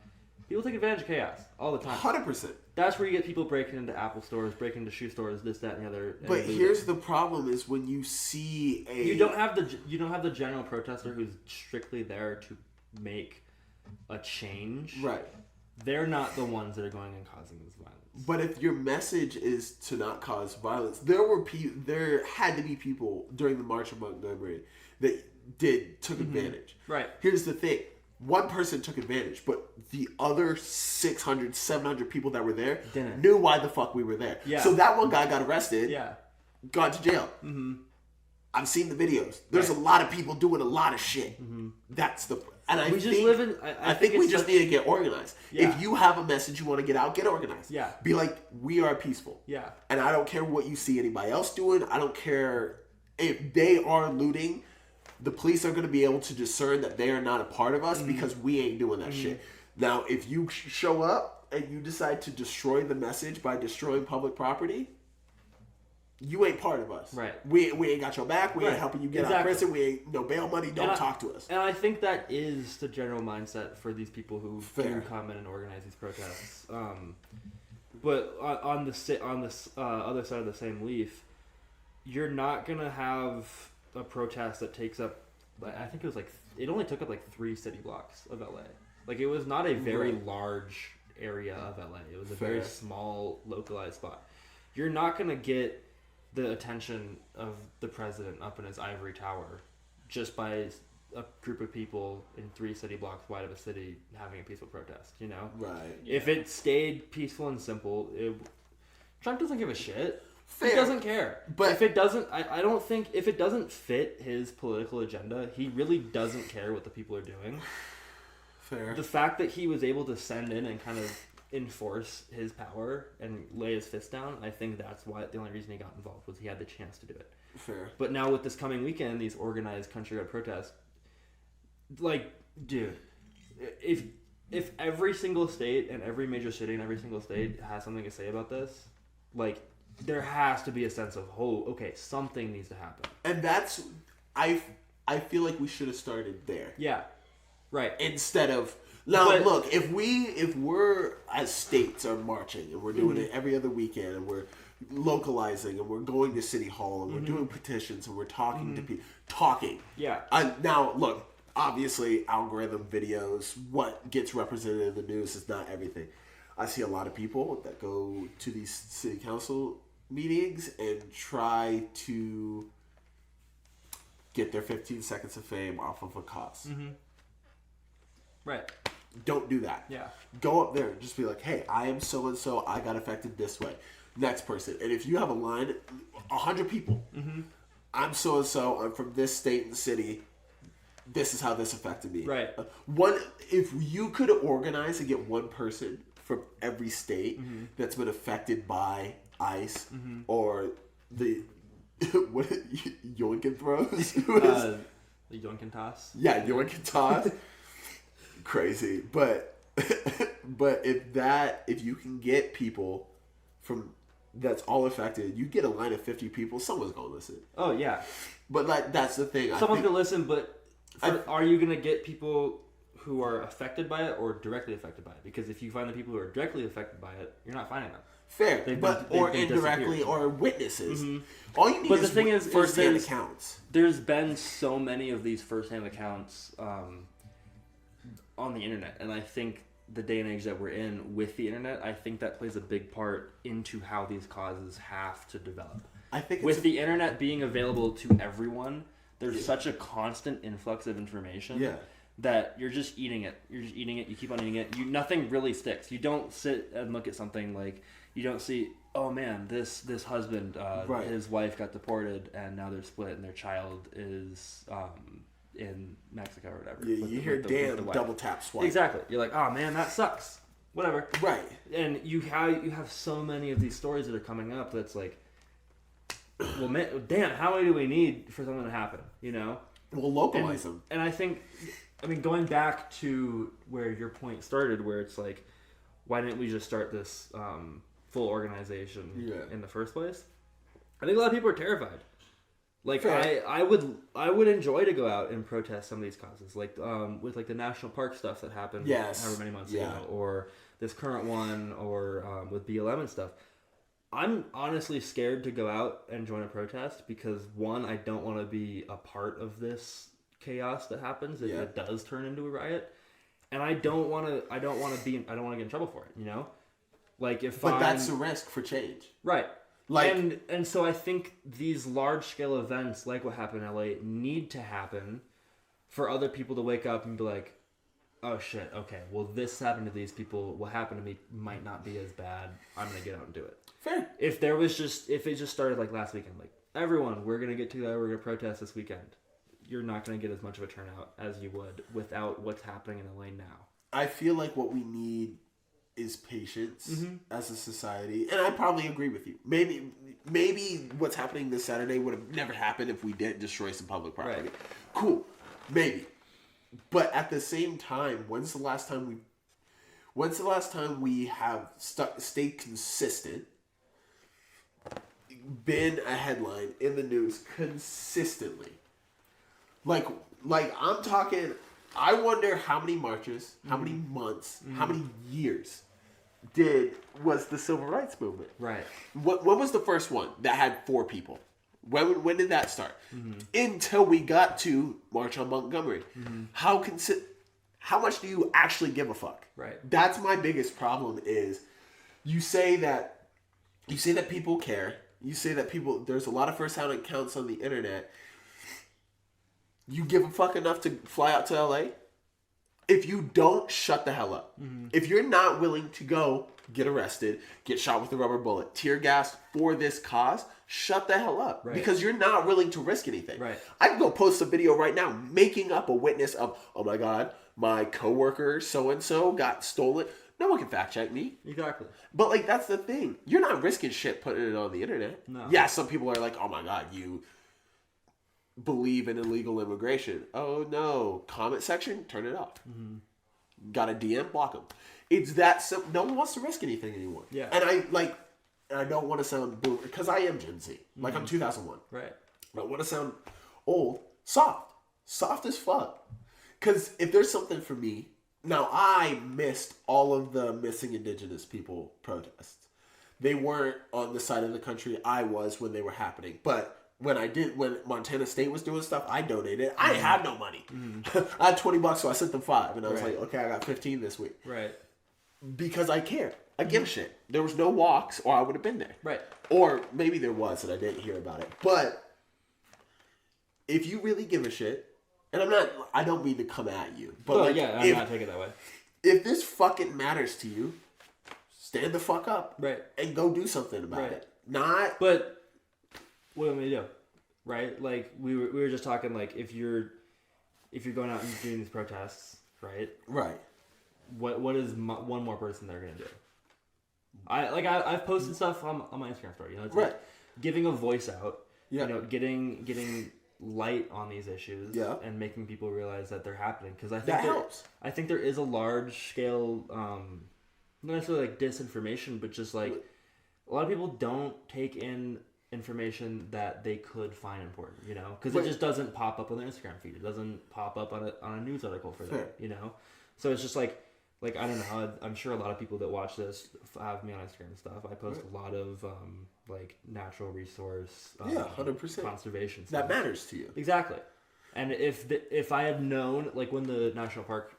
People take advantage of chaos all the time. 100%. That's where you get people breaking into Apple stores, breaking into shoe stores, this, that, and the other. and But looting. here's the problem: is when you see a You don't have the general protester who's strictly there to make a change. right. They're not the ones that are going and causing this violence. But if your message is to not cause violence, there had to be people during the March of Montgomery that took advantage. Right. Here's the thing. One person took advantage, but the other 600, 700 people that were there Didn't. knew why the fuck we were there. Yeah. So that one guy got arrested, Yeah. got to jail. I've seen the videos. There's a lot of people doing a lot of shit. That's the... And I We think, just live in. I think we it's just such- need to get organized. Yeah. If you have a message you want to get out, get organized. Yeah. Be like, we are peaceful. Yeah. And I don't care what you see anybody else doing. I don't care if they are looting. The police are going to be able to discern that they are not a part of us because we ain't doing that shit. Now, if you show up and you decide to destroy the message by destroying public property, you ain't part of us. Right. We ain't got your back. We ain't Right. helping you get out of Exactly. prison. We ain't no bail money. Don't talk to us. And I think that is the general mindset for these people who Fair. do come in and organize these protests. But on the other side of the same leaf, you're not gonna have a protest that takes up. I think it only took up like 3 city blocks of LA. Like, it was not a very Right. large area of LA. It was a Fair. very small, localized spot. You're not gonna get the attention of the president up in his ivory tower just by a group of people in 3 city blocks wide of a city having a peaceful protest, Right. If it stayed peaceful and simple, Trump doesn't give a shit. Fair. He doesn't care. But if it doesn't, I don't think if it doesn't fit his political agenda, he really doesn't care what the people are doing. Fair. The fact that he was able to send in and kind of enforce his power and lay his fist down, I think that's why the only reason he got involved was he had the chance to do it. Fair. But now with this coming weekend, these organized countrywide protests, like, dude, if every single state and every major city in every single state has something to say about this, like, there has to be a sense of, oh, okay, something needs to happen. And that's, I feel like we should have started there. Yeah, right. Instead of, now look, if we're as states are marching and we're doing it every other weekend and we're localizing and we're going to City Hall and we're doing petitions and we're talking to people, Yeah. Now, look, obviously algorithm videos, what gets represented in the news is not everything. I see a lot of people that go to these city council meetings and try to get their 15 seconds of fame off of a cause. Right. Don't do that. Yeah. Go up there and just be like, hey, I am so-and-so, I got affected this way. Next person. And if you have a line, 100 people, I'm so-and-so, I'm from this state and city, this is how this affected me. Right. If you could organize and get one person from every state that's been affected by ICE or the what yoink and throws. The yoink and toss. Yeah, yoink and toss. Crazy, but if you can get people from that's all affected, you get a line of 50 people, someone's gonna listen. Oh yeah. But that's the thing. Someone's gonna listen, but are you gonna get people who are affected by it or directly affected by it? Because if you find the people who are directly affected by it, you're not finding them. Fair, They've or been indirectly, or witnesses. All you need But is the thing is first-hand accounts. There's been so many of these first-hand accounts on the internet, and I think the day and age that we're in with the internet, I think that plays a big part into how these causes have to develop. I think with the internet being available to everyone, there's such a constant influx of information. Yeah. That you're just eating it. You're just eating it. You keep on eating it. Nothing really sticks. You don't sit and look at something like, you don't see, oh man, this husband, his wife got deported and now they're split and their child is in Mexico or whatever. Yeah, you hear damn double tap swipe. Exactly. You're like, oh man, that sucks. Whatever. Right. And you have so many of these stories that are coming up that's like, well, man, damn, how many do we need for something to happen? You know? We'll localize them. And I think, going back to where your point started, where it's like, why didn't we just start this full organization in the first place? I think a lot of people are terrified. Like, I would enjoy to go out and protest some of these causes, like with like the national park stuff that happened however many months ago, or this current one, or with BLM stuff. I'm honestly scared to go out and join a protest because, one, I don't want to be a part of this chaos that happens if it does turn into a riot, and I don't want to get in trouble for it. You know, like that's a risk for change, right? Like, and so I think these large scale events, like what happened in LA, need to happen for other people to wake up and be like, oh shit, okay, well this happened to these people. What happened to me might not be as bad. I'm gonna get out and do it. Fair. If it just started like last weekend, like everyone, we're gonna get together, we're gonna protest this weekend. You're not gonna get as much of a turnout as you would without what's happening in LA now. I feel like what we need is patience as a society, and I probably agree with you. Maybe what's happening this Saturday would have never happened if we didn't destroy some public property. Right. Cool, maybe. But at the same time, when's the last time we have stayed consistent, been a headline in the news consistently? Like I'm talking, I wonder how many marches, how many months, how many years was the civil rights movement? Right. What was the first one that had 4 people? When did that start? Until we got to March on Montgomery. How much do you actually give a fuck? Right. That's my biggest problem is you say that people care. You say that there's a lot of first-hand accounts on the internet. You give a fuck enough to fly out to LA? If you don't, shut the hell up. If you're not willing to go get arrested, get shot with a rubber bullet, tear gassed for this cause, shut the hell up. Right. Because you're not willing to risk anything. Right. I can go post a video right now making up a witness of, oh my God, my coworker so-and-so got stolen. No one can fact check me. Exactly. But like, that's the thing. You're not risking shit putting it on the internet. No. Yeah, some people are like, oh my God, you believe in illegal immigration. Oh no. Comment section, turn it off. Got a DM, block them. It's that simple. No one wants to risk anything anymore. Yeah. And I don't want to sound boomer, because I am Gen Z. Like, I'm 2001. Right. I don't want to sound old. Soft as fuck. Because if there's something for me, now I missed all of the missing indigenous people protests. They weren't on the side of the country I was when they were happening. But when Montana State was doing stuff, I donated. I had no money. I had $20, so I sent them $5. And I was like, okay, I got 15 this week. Right. Because I care. I give a shit. There was no walks, or I would have been there. Right. Or maybe there was, and I didn't hear about it. But if you really give a shit, and I don't mean to come at you, but I'm not taking it that way. If this fucking matters to you, stand the fuck up. Right. And go do something about it. Not. But what am I do? Right? Like we were just talking. Like if you're going out and doing these protests, right? Right. What is one more person they're gonna do? I've posted stuff on my Instagram story. You know, it's like giving a voice out. Yeah. You know, getting light on these issues. Yeah. And making people realize that they're happening, because I think that helps. I think there is a large scale, not necessarily like disinformation, but just like a lot of people don't take in information that they could find important, you know, because it just doesn't pop up on their Instagram feed. It doesn't pop up on a news article for them, you know. So it's just like I don't know. I'm sure a lot of people that watch this have me on Instagram and stuff. I post a lot of like natural resource, 100% conservation stuff. That matters to you. Exactly. And if I had known, like when the national park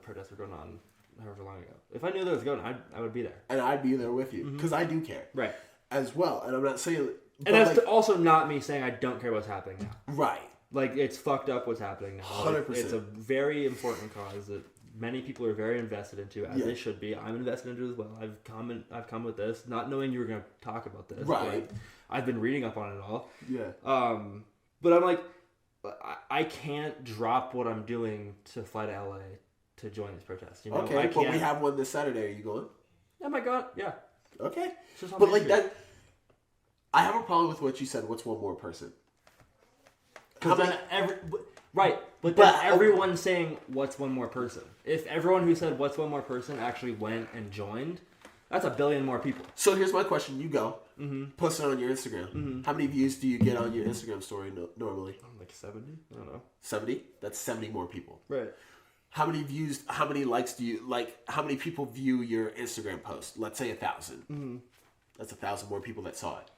protests were going on, however long ago, if I knew that was going, I would be there. And I'd be there with you, because I do care. Right. As well. And I'm not saying. And that's also not me saying I don't care what's happening now. Right. Like, it's fucked up what's happening now. 100%. It's a very important cause that many people are very invested into, as they should be. I'm invested into it as well. I've come with this, not knowing you were going to talk about this. Right. I've been reading up on it all. Yeah. But I'm like, I can't drop what I'm doing to fly to LA to join these protests. You know? Okay, but we have one this Saturday. Are you going? Oh my God, yeah. Okay. But like that, I have a problem with what you said. What's one more person? But then everyone's saying, what's one more person? If everyone who said, what's one more person actually went and joined, that's a billion more people. So here's my question. You go. Post it on your Instagram. How many views do you get on your Instagram story normally? Like 70? I don't know. 70? That's 70 more people. Right. How many views, how many likes do you, like, how many people view your Instagram post? Let's say 1,000. That's 1,000 more people that saw it.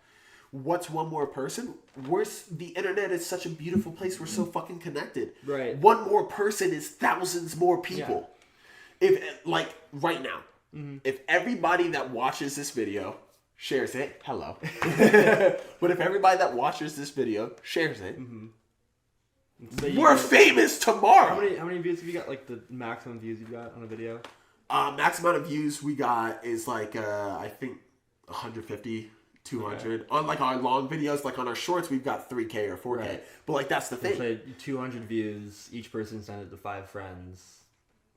What's one more person? The internet is such a beautiful place. We're so fucking connected. Right. One more person is thousands more people. Yeah. If, like, right now, if everybody that watches this video shares it, hello. But if everybody that watches this video shares it, we're famous tomorrow. How many views have you got? Like the maximum views you've got on a video? Max amount of views we got is like I think 150, 200. On like our long videos, like on our shorts, we've got 3K or 4K. Right. But like that's the thing. Say 200 views. Each person sent it to 5 friends.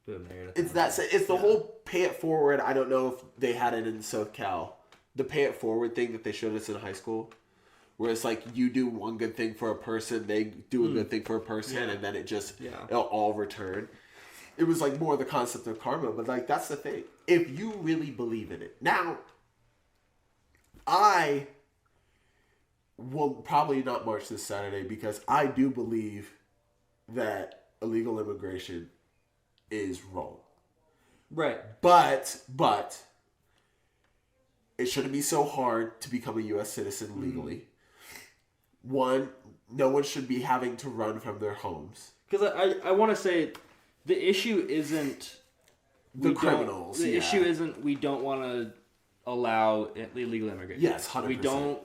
Boom, there. It's the whole pay it forward. I don't know if they had it in SoCal. The pay it forward thing that they showed us in high school. Where it's like you do one good thing for a person, they do a good thing for a person, and then it'll all return. It was like more the concept of karma, but like that's the thing. If you really believe in it. Now, I will probably not march this Saturday because I do believe that illegal immigration is wrong. Right. But it shouldn't be so hard to become a U.S. citizen legally. One, no one should be having to run from their homes. Because I want to say the issue isn't the criminals. The issue isn't we don't want to allow illegal immigration. Yes, 100%. We don't.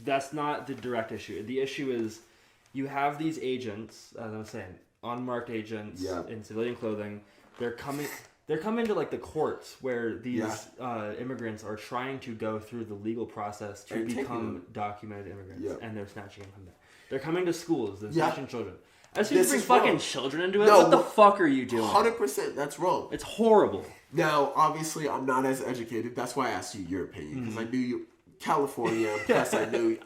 That's not the direct issue. The issue is you have these agents, as I was saying, unmarked agents in civilian clothing they're coming to like the courts where these immigrants are trying to go through the legal process to become documented immigrants, and they're snatching them from there. They're coming to schools, they're snatching children. As soon as you bring fucking children into it, what the fuck are you doing? 100%, that's wrong. It's horrible. Now, obviously, I'm not as educated. That's why I asked you your opinion, because I knew you, California, plus I knew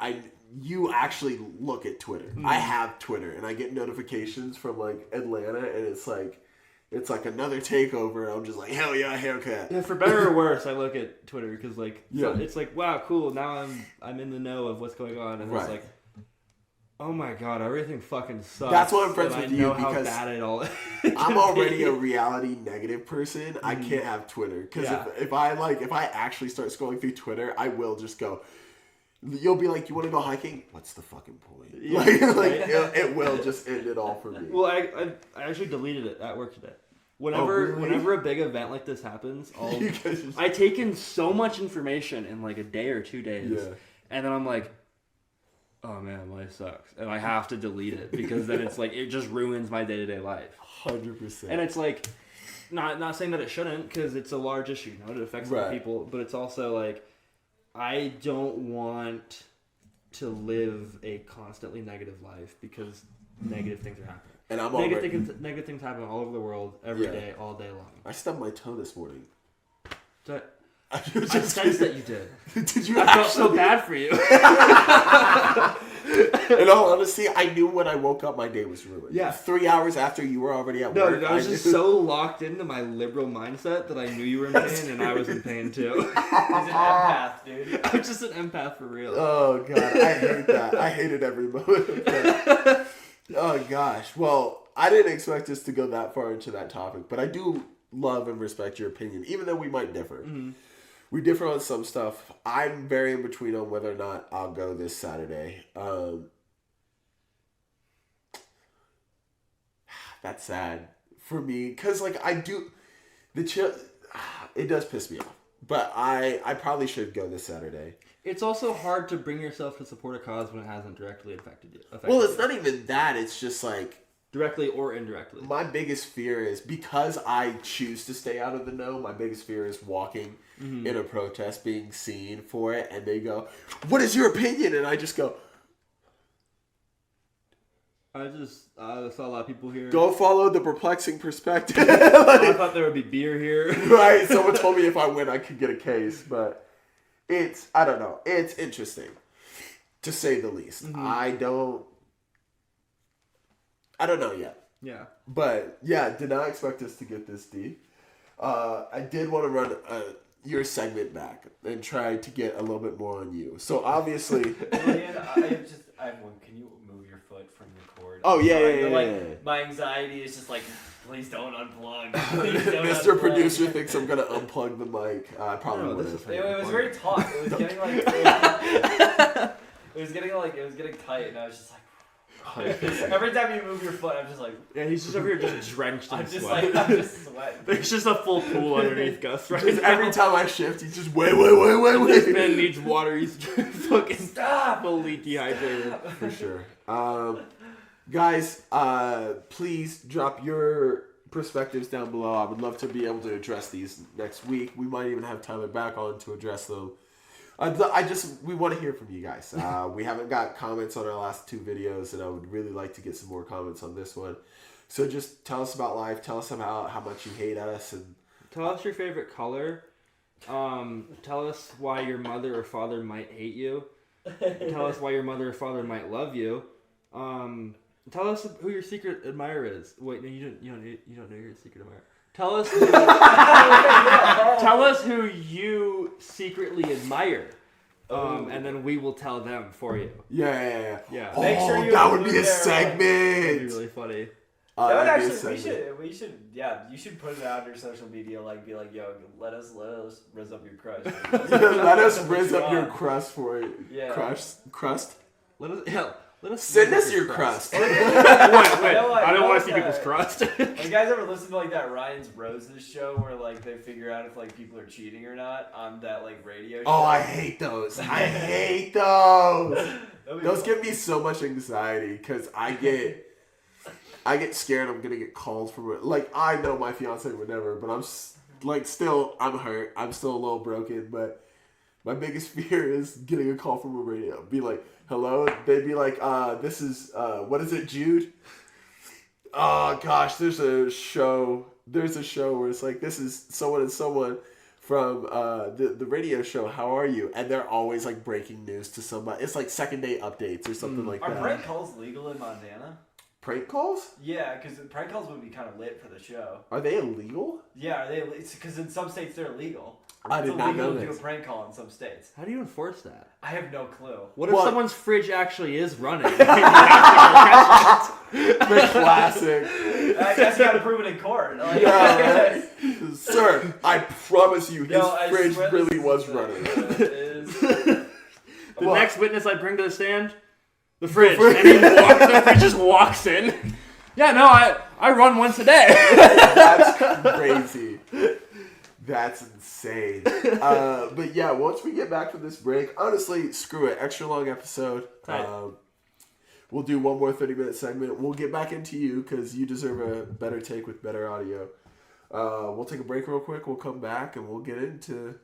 you actually look at Twitter. I have Twitter, and I get notifications from, like, Atlanta, and it's like another takeover, and I'm just like, hell yeah, haircut. Yeah, for better or worse, I look at Twitter, because, like, so it's like, wow, cool, now I'm in the know of what's going on, and it's like, oh my god, everything fucking sucks. That's why I'm friends with you, because because how bad it all I'm already a reality negative person. I can't have Twitter, because if I actually start scrolling through Twitter, I will just go. You'll be like, you want to go hiking? What's the fucking point? It will just end it all for me. Well, I actually deleted it at work today. Whenever a big event like this happens, I take in so much information in like a day or 2 days, and then I'm like, oh man, life sucks, and I have to delete it because then it's like it just ruins my day-to-day life. 100%. And it's like, not saying that it shouldn't, because it's a large issue. You know, it affects other people, but it's also like, I don't want to live a constantly negative life because negative things are happening. And negative things happen all over the world every day, all day long. I stubbed my toe this morning. I sensed that you did. Did you? I felt so bad for you. In all honesty, I knew when I woke up my day was ruined. Yeah. 3 hours after you were already at work. No, I was just so locked into my liberal mindset that I knew you were in pain and I was in pain too. He's an empath, dude. I'm just an empath for real. Oh god, I hate that. I hated every moment of that. Oh gosh. Well, I didn't expect us to go that far into that topic, but I do love and respect your opinion, even though we might differ. Mm-hmm. We differ on some stuff. I'm very in between on whether or not I'll go this Saturday. That's sad for me, because like I do it does piss me off, but I probably should go this Saturday. It's also hard to bring yourself to support a cause when it hasn't directly affected you. Well, it's not even that. It's just like directly or indirectly. My biggest fear is, because I choose to stay out of the know, my biggest fear is walking in a protest, being seen for it, and they go, what is your opinion? And I just go, I saw a lot of people here. Go follow the perplexing perspective. I thought there would be beer here. Right, someone told me if I win I could get a case, but I don't know. It's interesting, to say the least. Mm-hmm. I don't know yet. Yeah. But, yeah, did not expect us to get this deep. I did want to run your segment back and try to get a little bit more on you. So, obviously... I have one. Can you move your foot from the cord? Oh, yeah. My anxiety is just like, please don't unplug. Mr. Producer thinks I'm going to unplug the mic. I probably wouldn't. It was very taut. It was getting like... it was getting tight, and I was just like... Every time you move your foot, I'm just like... Yeah, he's just over here just drenched in sweat. I'm just sweating. There's just a full pool underneath Gus right now. Every time I shift, he's just wait. This man needs water. He's fucking fully dehydrated. For sure. Guys, please drop your perspectives down below. I would love to be able to address these next week. We might even have Tyler back on to address them. We want to hear from you guys. We haven't got comments on our last 2 videos, and I would really like to get some more comments on this one. So just tell us about life. Tell us about how much you hate us, and tell us your favorite color. Tell us why your mother or father might hate you. Tell us why your mother or father might love you. Tell us who your secret admirer is. Wait, no, you don't know your secret admirer. Tell us who you secretly admire. And then we will tell them for you. Yeah. Oh, make sure that would be a segment. That'd be really funny. That would actually, we should, you should put it out on your social media, like, be like, yo, let us rizz up your crust. Let us rizz up your crust for it. Yeah. Crust? Let us send us your crust. Wait, I don't want to see people's crust. Have you guys ever listened to like that Ryan's Roses show where like they figure out if like people are cheating or not on that like radio show? Oh, I hate those. I hate those. Those give me so much anxiety because I get I get scared I'm gonna get calls from it. Like, I know my fiance would never, but I'm still, I'm hurt. I'm still a little broken, but my biggest fear is getting a call from a radio. Be like, hello? They'd be like, this is, what is it, Jude? Oh, gosh, there's a show where it's like, this is someone and someone from the radio show, how are you? And they're always, like, breaking news to somebody. It's like second day updates or something like that. Are prank calls legal in Montana? Prank calls? Yeah, because prank calls would be kind of lit for the show. Are they illegal? Yeah, are they? Because in some states they're illegal. I did not know It's illegal to do this. a prank call in some states. How do you enforce that? I have no clue. What if Well- someone's fridge actually is running? The classic. I guess you gotta prove it in court. Like, Yeah, right? Sir, I promise you, his Yo, I fridge swear really this was is running. The Well- next witness I bring to the stand, the fridge, and the fridge just walks in. Yeah, no, I run once a day. That's crazy. That's insane. But yeah, once we get back from this break, honestly, screw it. Extra long episode. Right. We'll do one more 30-minute segment. We'll get back into you because you deserve a better take with better audio. We'll take a break real quick. We'll come back and we'll get into...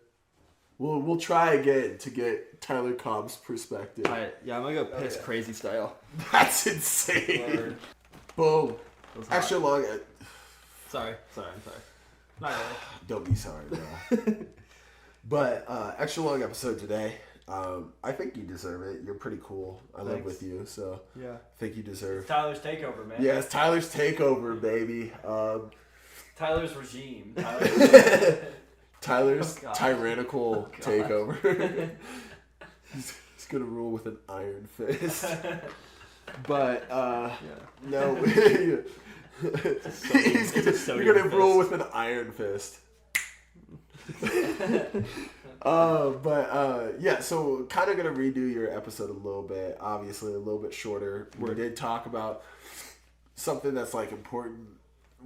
We'll try again to get Tyler Cobb's perspective. Alright, yeah, I'm gonna go piss crazy style. That's insane. Word. Boom. That was hot. Extra long... Sorry, I'm sorry. Not really. Don't be sorry, bro. But extra long episode today. I think you deserve it. You're pretty cool. I live Thanks. with you, so Yeah. I think you deserve. It's Tyler's takeover, man. Yeah, it's Tyler's takeover, baby. Tyler's regime. Tyler's Oh, God. tyrannical God. takeover. He's gonna rule with an iron fist. But no, you're gonna rule with an iron fist. Yeah, so kind of gonna redo your episode a little bit. Obviously, a little bit shorter. We did talk about something that's like important,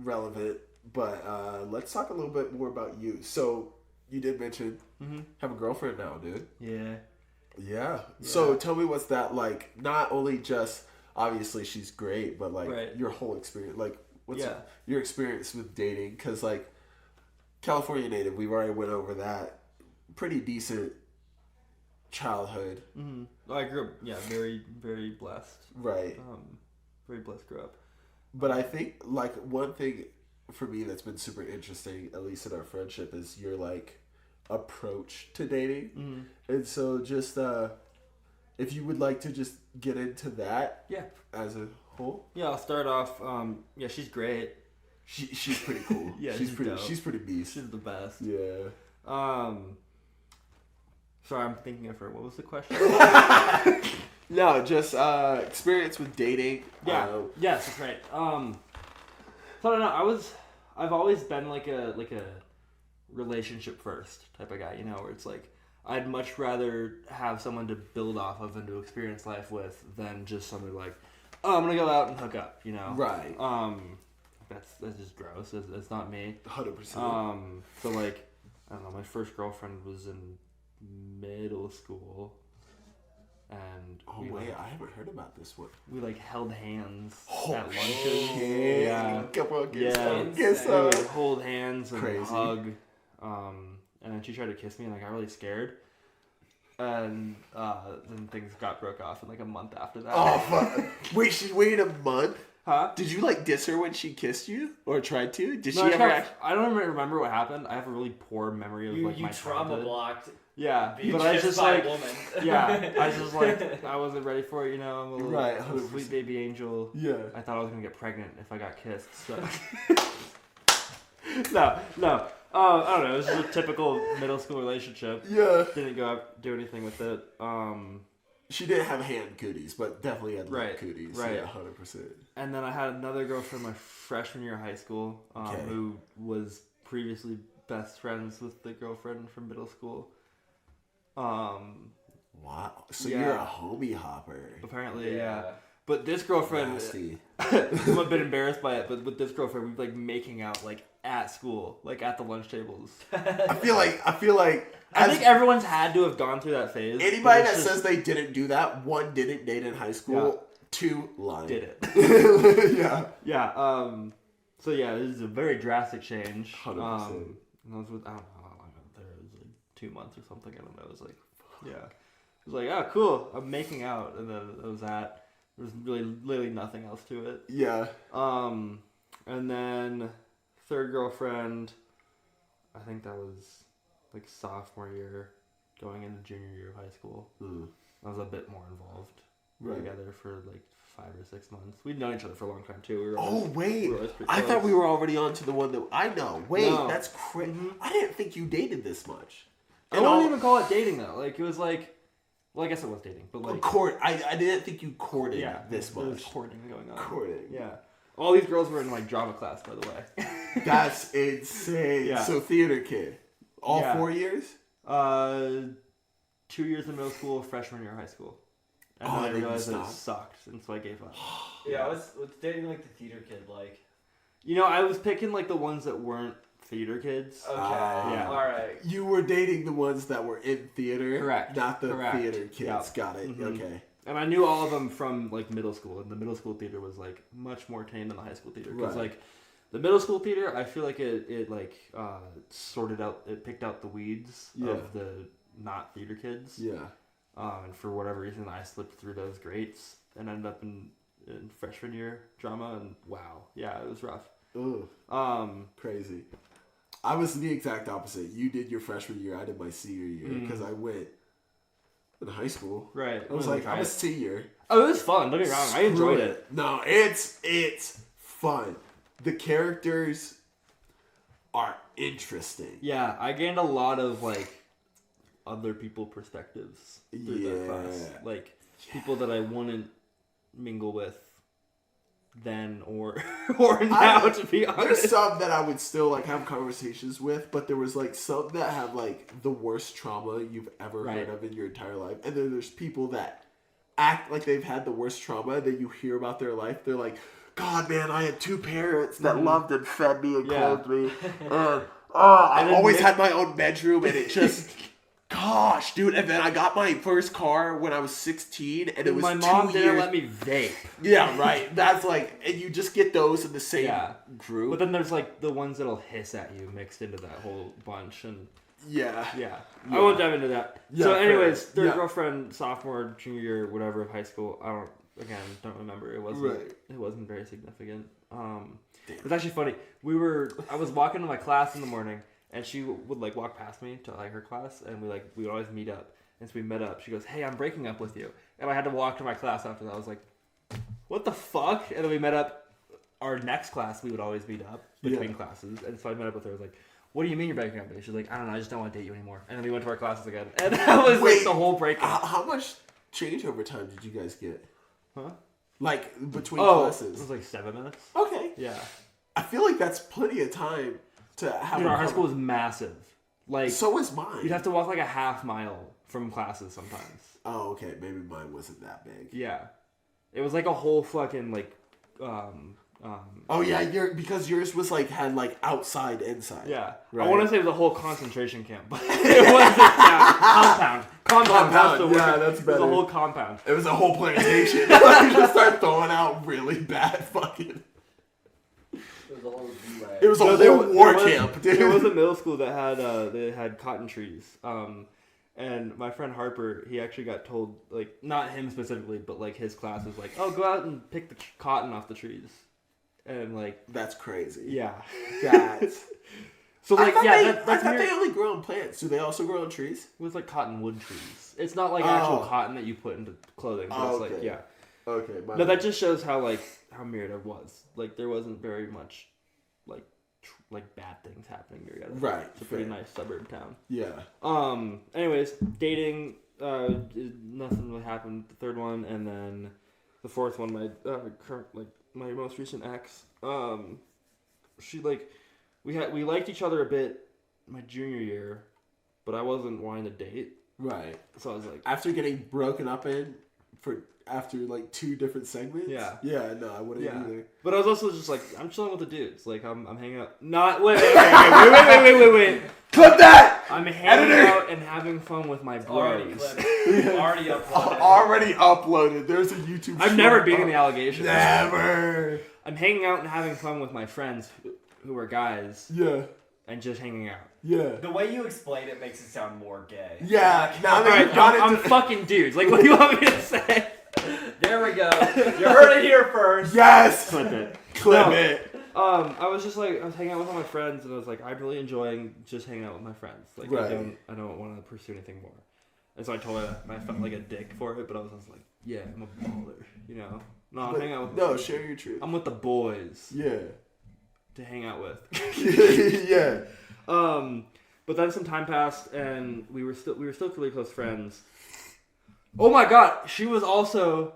relevant, but let's talk a little bit more about you. So you did mention have a girlfriend now, dude. Yeah. So tell me what's that like? Not only just obviously she's great, but like Right. your whole experience. Like what's Yeah. your experience with dating? Because like California native, we've already went over that. Pretty decent childhood, I grew up, very, very blessed. right? Very blessed grew up. But I think like one thing for me that's been super interesting, at least in our friendship, is your like approach to dating. And so just if you would like to just get into that Yeah. as a whole. Yeah, I'll start off. She's great. She's pretty cool. Yeah, she's she's pretty dope. she's pretty beast. She's the best. Yeah. Sorry, I'm thinking of her. What was the question? No, just experience with dating. Yes, that's right. So I don't know. I've always been like a relationship first type of guy, you know, where it's like I'd much rather have someone to build off of and to experience life with than just somebody like, oh, I'm gonna go out and hook up, you know. Right. That's just gross. It's not me. 100%. So like, I don't know. My first girlfriend was in middle school, and Oh wait, I haven't heard about this one. we like held hands Oh, at lunches. shit. Yeah. Come on, get Yeah. some. Get We some. would hold hands and Crazy. hug. And then she tried to kiss me, and I got really scared. And then things broke off in like a month after that. Oh fuck! Wait, she waited a month. Huh? Did you like diss her when she kissed you or tried to? Did No, she ever? I don't remember what happened. I have a really poor memory of You my trauma childhood. blocked Yeah, being but I was kissed just by like, a woman. yeah, I was just like, I wasn't ready for it, you know. I'm a little, Right, I'm a 100%. sweet baby angel. Yeah. I thought I was gonna get pregnant if I got kissed. So. No. I don't know. It was just a typical middle school relationship. Yeah. Didn't go out do anything with it. She didn't have hand cooties, but definitely had lip Right, cooties. right. Yeah, 100%. And then I had another girlfriend my freshman year of high school, Okay. who was previously best friends with the girlfriend from middle school. Wow. So Yeah. you're a homie hopper. Apparently, yeah. But this girlfriend, Nasty. I'm a bit embarrassed by it, but with this girlfriend, we were like making out like at school, like at the lunch tables. I feel like I think everyone's had to have gone through that phase. anybody but that it's just- says they didn't do that, one, didn't date in high school, 2 line. did it. Yeah. Yeah. So yeah, this is a very drastic change. 100%. And I was with, I don't know how long I was there. It was like 2 months or something. I don't know. It was like, yeah. It was like, oh, cool. I'm making out, and then it was that. There was literally nothing else to it. Yeah. And then third girlfriend, I think that was like sophomore year, going into junior year of high school. I was a bit more involved. We were together for like 5 or 6 months. We'd known each other for a long time too. We were I thought we were already on to the one that I know. Wait, No. that's crazy. I didn't think you dated this much. I wouldn't even call it dating though. Like it was like, well, I guess it was dating, but like I didn't think you courted this much. There was courting going on. Courting. Yeah. All these girls were in like drama class, by the way. That's insane. Yeah. So theater kid. All Yeah. 4 years? 2 years in middle school, freshman year of high school. And Oh, then I and then you realized that it stopped? sucked, and so I gave up. Yeah, what's dating like the theater kid like? You know, I was picking like the ones that weren't theater kids. Okay, Yeah. all right. You were dating the ones that were in theater. Correct. Not the Correct. theater kids. Yeah. Got it. Mhm. Okay. And I knew all of them from like middle school, and the middle school theater was like much more tame than the high school theater. Because Right. like the middle school theater, I feel like it sorted out, it picked out the weeds of the not theater kids. Yeah. And for whatever reason, I slipped through those grates and ended up in freshman year drama, and wow, yeah, it was rough. Ugh. Crazy. I was the exact opposite. You did your freshman year. I did my senior year because I went in high school. Right. I was like, I'm a senior. Oh, it was fun. Don't get me wrong. I enjoyed it. No, it's fun. The characters are interesting. Yeah, I gained a lot of like other people perspectives through that class. Like people that I wouldn't mingle with then or now, to be honest. There's some that I would still like have conversations with, but there was like some that have like the worst trauma you've ever heard of in your entire life. And then there's people that act like they've had the worst trauma that you hear about their life. They're like, God, man, I had 2 parents that loved and fed me and clothed me. And I always had my own bedroom, and it just... Gosh, dude. And then I got my first car when I was 16, and it was my mom 2 didn't years. let me vape. Yeah, right. That's like... And you just get those in the same group. But then there's like the ones that'll hiss at you mixed into that whole bunch, and Yeah. I won't dive into that. Yeah, so anyways, fair. third girlfriend, sophomore, junior year, whatever of high school. I don't remember. It wasn't very significant. It was actually funny. I was walking to my class in the morning, and she would like walk past me to like her class, and we would always meet up. And so we met up. She goes, "Hey, I'm breaking up with you," and I had to walk to my class after that. I was like, "What the fuck?" And then we met up. Our next class, we would always meet up between classes, and so I met up with her. I was like, "What do you mean you're breaking up with me?" She's like, "I don't know. I just don't want to date you anymore." And then we went to our classes again, and that was like the whole breakup. How much change over time did you guys get? Huh? Like between classes? It was like 7 minutes. Okay. Yeah. I feel like that's plenty of time to have. Dude, our high school was massive. Like, so was mine. you'd have to walk like a half mile from classes sometimes. Oh, okay. Maybe mine wasn't that big. Yeah. It was like a whole fucking like Oh yeah, because yours was like had like outside, inside. yeah. Right. I want to say it was a whole concentration camp, but it wasn't. Compound. That's the word. Yeah, that's It was better. a whole compound. It was a whole plantation. You just start throwing out really bad fucking. It was a whole It was a No, whole war camp, dude. There was a middle school that had they had cotton trees. And my friend Harper, he actually got told, like, not him specifically, but like his class was like, "Oh, go out and pick the cotton off the trees," and like, That's crazy. yeah, That's. so like, I that's thought weird. they only grow on plants. Do they also grow on trees? It was like cottonwood trees. It's not like actual Oh. cotton that you put into clothing. But it's like, okay. yeah. Okay. No, that just shows how Murrieta was. Like, there wasn't very much like bad things happening near Murrieta. Right. It's a pretty fair. nice suburb town. Yeah. Anyways, dating, nothing really happened. The third one, and then the fourth one, my my most recent ex. She we liked each other a bit my junior year, but I wasn't wanting to date. Right. So I was like, After getting broken up after like 2 different segments. Yeah. Yeah. No, I wouldn't either. but I was also just like, I'm chilling with the dudes. Like I'm hanging out. Not wait. Clip that! I'm hanging out and having fun with my Already bros. clipped. Already uploaded. Already uploaded. There's a YouTube. I've never beaten the allegations. Never. I'm hanging out and having fun with my friends who are guys Yeah. and just hanging out. Yeah. The way you explain it makes it sound more gay. Yeah. Now that Alright, you've got I'm into fucking dudes. Like, what do you want me to say? There we go. You heard it here first. yes. Clip it. Clip No. it. I was just like, I was hanging out with all my friends, and I was like, I'm really enjoying just hanging out with my friends. Like, Right. I don't want to pursue anything more. And so I told her, and I felt like a dick for it, but I was just like, yeah, I'm a baller, you know. No, I'm hanging out with. No, share your truth. I'm with the boys Yeah. to hang out with. yeah. But then some time passed, and we were still really close friends. Oh my god, she was also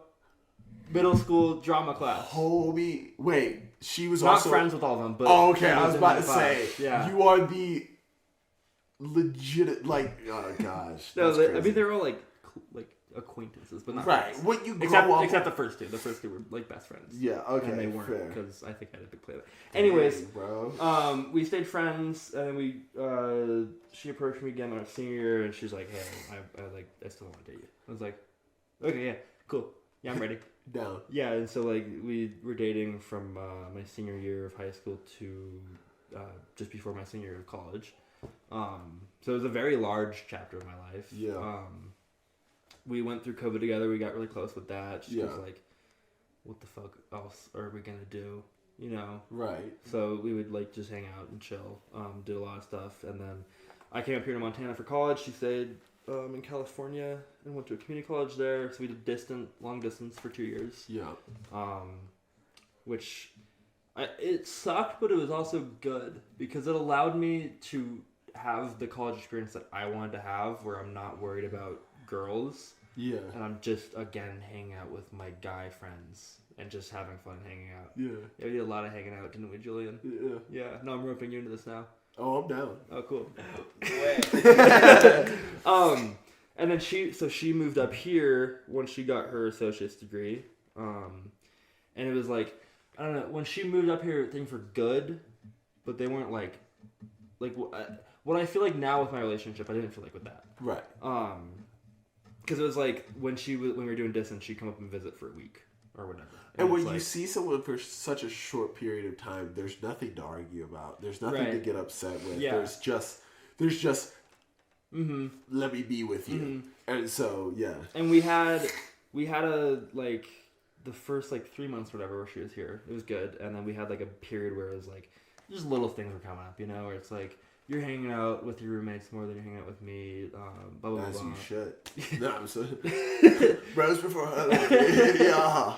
middle school drama class. Homie, wait. She was Not also friends with all of them, but Oh, okay. she I was in about that to class. say. yeah. You are the legit. Like, oh gosh. No, that's I crazy. mean they're all like acquaintances, but not right. friends. What you grow up. Except the first two. The first two were like best friends. Yeah. Okay. And they weren't fair. because I think I had a big play. Anyways, Dang, bro. we stayed friends, and then she approached me again our senior year, and she's like, "Hey, I still want to date you." I was like, "Okay, yeah, cool, yeah, I'm ready." Down. Yeah, and so like we were dating from my senior year of high school to just before my senior year of college. So it was a very large chapter of my life. Yeah. We went through COVID together. We got really close with that. She was Yeah. like, "What the fuck else are we gonna do?" You know. Right. So we would like just hang out and chill. Did a lot of stuff, and then I came up here to Montana for college. She stayed in California and went to a community college there. So we did long distance for 2 years. Yeah. Which it sucked, but it was also good because it allowed me to have the college experience that I wanted to have, where I'm not worried about girls, Yeah. and I'm just again hanging out with my guy friends and just having fun hanging out. Yeah. Yeah, we did a lot of hanging out, didn't we, Julian? Yeah. Yeah. No, I'm roping you into this now. Oh, I'm down. Oh, cool. Wait. And then she moved up here once she got her associate's degree. And it was like, I don't know, when she moved up here, things were good, but they weren't like what I feel like now with my relationship, I didn't feel like with that. Right. Because it was like when we were doing distance, she'd come up and visit for a week or whatever. And when it's you like, see someone for such a short period of time, there's nothing to argue about. There's nothing to Right. get upset with. Yeah. There's just mm-hmm. let me be with you. Mm-hmm. And so, yeah. And we had a like the first like 3 months, whatever, where she was here. It was good, and then we had like a period where it was like just little things were coming up, you know, where it's like you're hanging out with your roommates more than you're hanging out with me. Blah blah As blah. you should. No, I'm sorry. Bros before her. Yeah.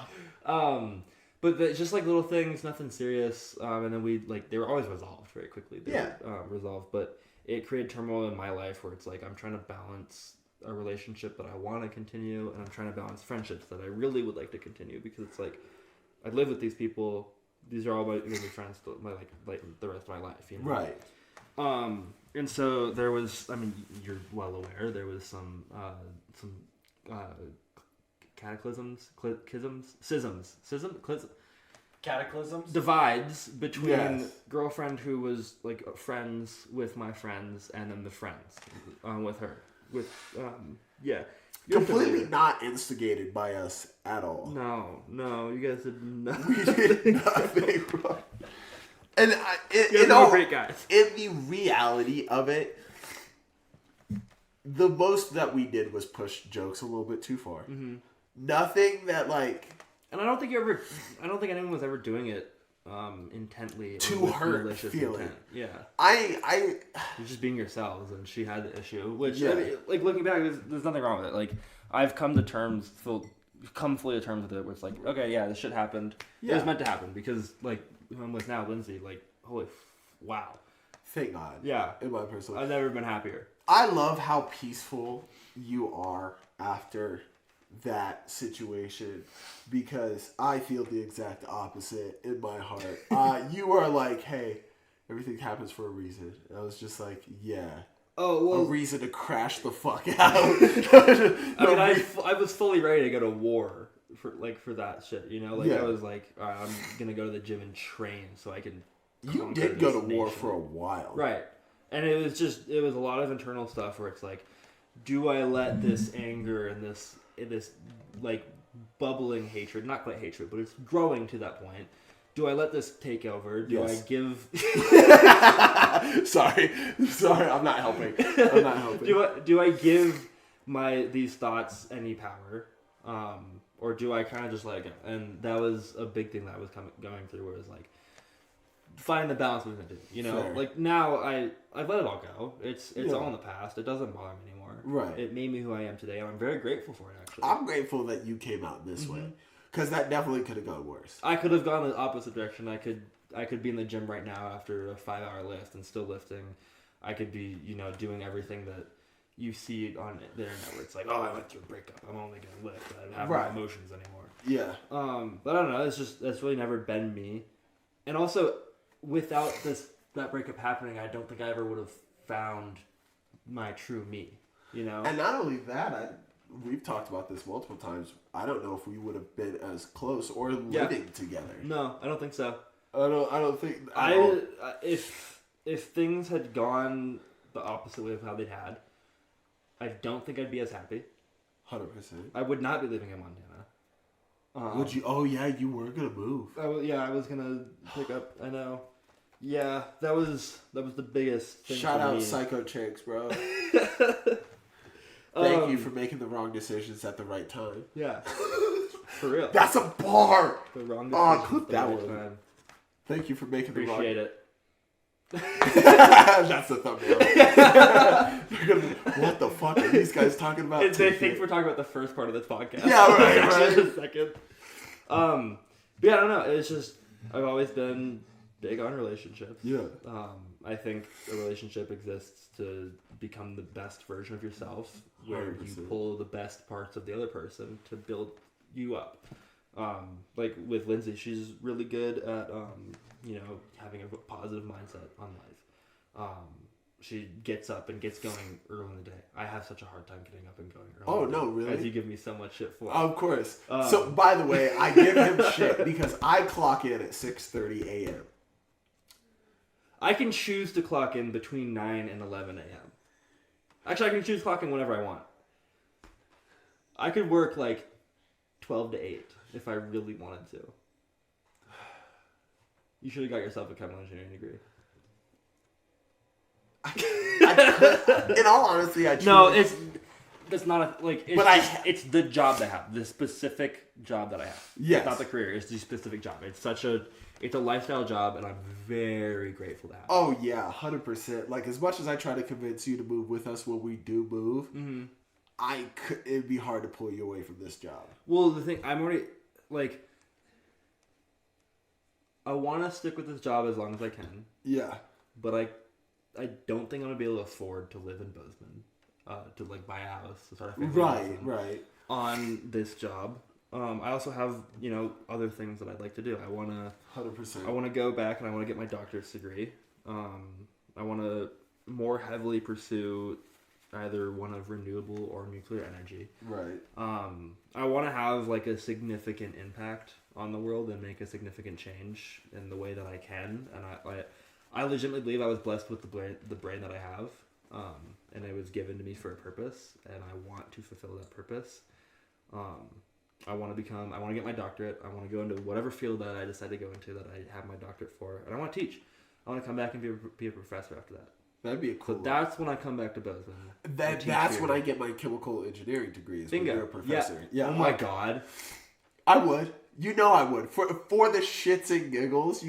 But just like little things, nothing serious. And then they were always resolved very quickly. They Yeah. were, resolved, but it created turmoil in my life where it's like I'm trying to balance a relationship that I want to continue, and I'm trying to balance friendships that I really would like to continue, because it's like I live with these people. These are all my gonna be friends for like the rest of my life, you know? Right. And so there was, I mean, you're well aware, there was some cataclysms, Cataclysms? divides between Yes. girlfriend who was like friends with my friends, and then the friends with her. Yeah. You're Completely familiar. not instigated by us at all. No, you guys did nothing. We did nothing wrong. And You guys are great guys. in the reality of it, the most that we did was push jokes a little bit too far. Mm-hmm. Nothing that like And I don't think anyone was ever doing it intently To or with hurt malicious feeling. intent. Yeah. I You're just being yourselves, and she had the issue. Which, Yeah. I mean, like, looking back, there's nothing wrong with it. Like, I've come fully to terms with it, where it's like, okay, yeah, this shit happened. It Yeah. was meant to happen, because, like, who I'm with now, Lindsay, like, holy, wow. thank God. Yeah. In my personal, I've never been happier. I love how peaceful you are after that situation, because I feel the exact opposite in my heart. You are like, hey, everything happens for a reason. I was just like, yeah. Oh, A well, reason to crash the fuck out. I mean, I was fully ready to go to war for that shit, you know? Like, Yeah. I was like, all right, I'm gonna go to the gym and train so I can You conquer did go to this war nation. for a while. Right. And it was a lot of internal stuff where it's like, do I let this anger and this like bubbling hatred, not quite hatred, but it's growing to that point. Do I let this take over? Do I give? Sorry, I'm not helping. Do I give these thoughts any power, or do I kind of just let it go? And that was a big thing that I was going through, where it was like, find the balance between the two. You know, Fair. like now I've let it all go. It's all in the past. It doesn't bother me anymore. Right. It made me who I am today, and I'm very grateful for it. Actually, I'm grateful that you came out this way, because that definitely could have gone worse. I could have gone the opposite direction. I could be in the gym right now after a 5-hour lift and still lifting. I could be, doing everything that you see on the internet where it's like, oh, I went through a breakup. I'm only gonna lift. I don't have no emotions anymore. Yeah. But I don't know. That's really never been me. And also, without that breakup happening, I don't think I ever would have found my true me. And not only that, we've talked about this multiple times. I don't know if we would have been as close or living together. No, I don't think so. I don't think. If things had gone the opposite way of how they had, I don't think I'd be as happy. 100%. I would not be living in Montana. Would you? Oh yeah, you were gonna move. I was gonna pick up. I know. Yeah, that was the biggest thing. Shout for out me. Psycho Chicks, bro. Thank you for making the wrong decisions at the right time. Yeah, for real. That's a bar. The wrong Oh, decision clip at the that right one. time. Thank you for making the wrong. Appreciate it. That's the thumbnail. What the fuck are these guys talking about? They think we're talking about the first part of this podcast. Yeah, right. Just a second. But yeah, I don't know. It's just I've always been big on relationships. Yeah. I think a relationship exists to become the best version of yourself, where 100%. you pull the best parts of the other person to build you up. Like with Lindsay, she's really good at having a positive mindset on life. She gets up and gets going early in the day. I have such a hard time getting up and going early. Oh no, really? As you give me so much shit for. Of course. So by the way, I give him shit because I clock in at 6:30 a.m. I can choose to clock in between 9 and 11 a.m. Actually, I can choose to clock in whenever I want. I could work like 12 to 8 if I really wanted to. You should have got yourself a chemical engineering degree. In all honesty, I No, that's not it's the job that I have, the specific job that I have. Yes. It's not the career, it's the specific job. It's a lifestyle job, and I'm very grateful to have it. Oh yeah, 100%. Like as much as I try to convince you to move with us when we do move, it'd be hard to pull you away from this job. Well, the thing, I'm already like, I want to stick with this job as long as I can. Yeah. But I don't think I'm gonna be able to afford to live in Bozeman, to like buy a house, to start a family. Right. On this job. I also have, other things that I'd like to do. I want to 100%. I want to go back and I want to get my doctorate degree. I want to more heavily pursue either one of renewable or nuclear energy. Right. I want to have like a significant impact on the world and make a significant change in the way that I can. And I legitimately believe I was blessed with the brain that I have. And it was given to me for a purpose, and I want to fulfill that purpose. I want to get my doctorate. I want to go into whatever field that I decide to go into that I have my doctorate for. And I want to teach. I want to come back and be a professor after that. That'd be a cool. So that's when I come back to Bozeman. That's when I get my chemical engineering degree. Is when you're a professor. Yeah. Oh my god. I would. I would. For the shits and giggles,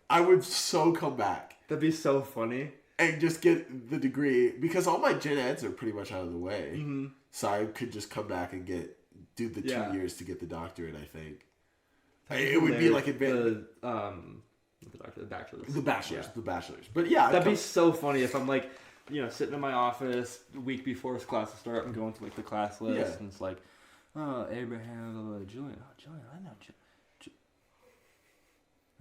I would so come back. That'd be so funny. And just get the degree, because all my gen eds are pretty much out of the way. Mm-hmm. So I could just come back and do the 2 years to get the doctorate, I think. It would be like advanced. The bachelor's. The bachelor's. But yeah. That'd be so funny if I'm like, sitting in my office a week before class to start and going to like the class list, and it's like, oh, Abraham, Julian. Oh, Julian, I know Julian.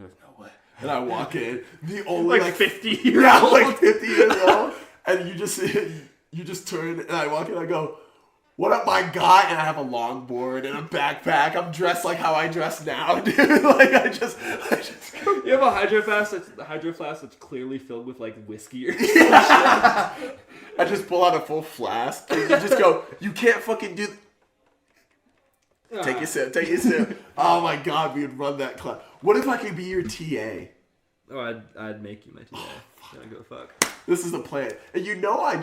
There's no way. And I walk in, the only like 50 years old. like 50 years old, and you just turn, and I walk in, and I go, what up, my guy? And I have a longboard and a backpack. I'm dressed like how I dress now, dude. Like, I just go. You have a hydro flask that's clearly filled with like whiskey or something. I just pull out a full flask and you just go, you can't fucking do. Take a sip, take a sip. Oh my god, we would run that class. What if I could be your TA? Oh, I'd make you my TA. Gonna go fuck. This is the plan. And you know, I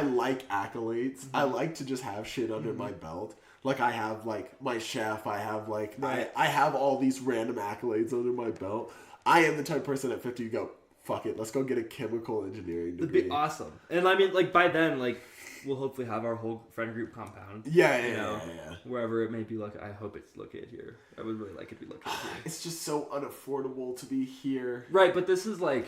like accolades. I like to just have shit under my belt. Like, I have, like, my chef. I have, like, Right. I have all these random accolades under my belt. I am the type of person at 50 you go, fuck it, let's go get a chemical engineering degree. It'd be awesome. And I mean, like, by then, like, we'll hopefully have our whole friend group compound. Yeah. Wherever it may be, like, I hope it's located here. I would really like it to be located here. It's just so unaffordable to be here. Right, but this is, like,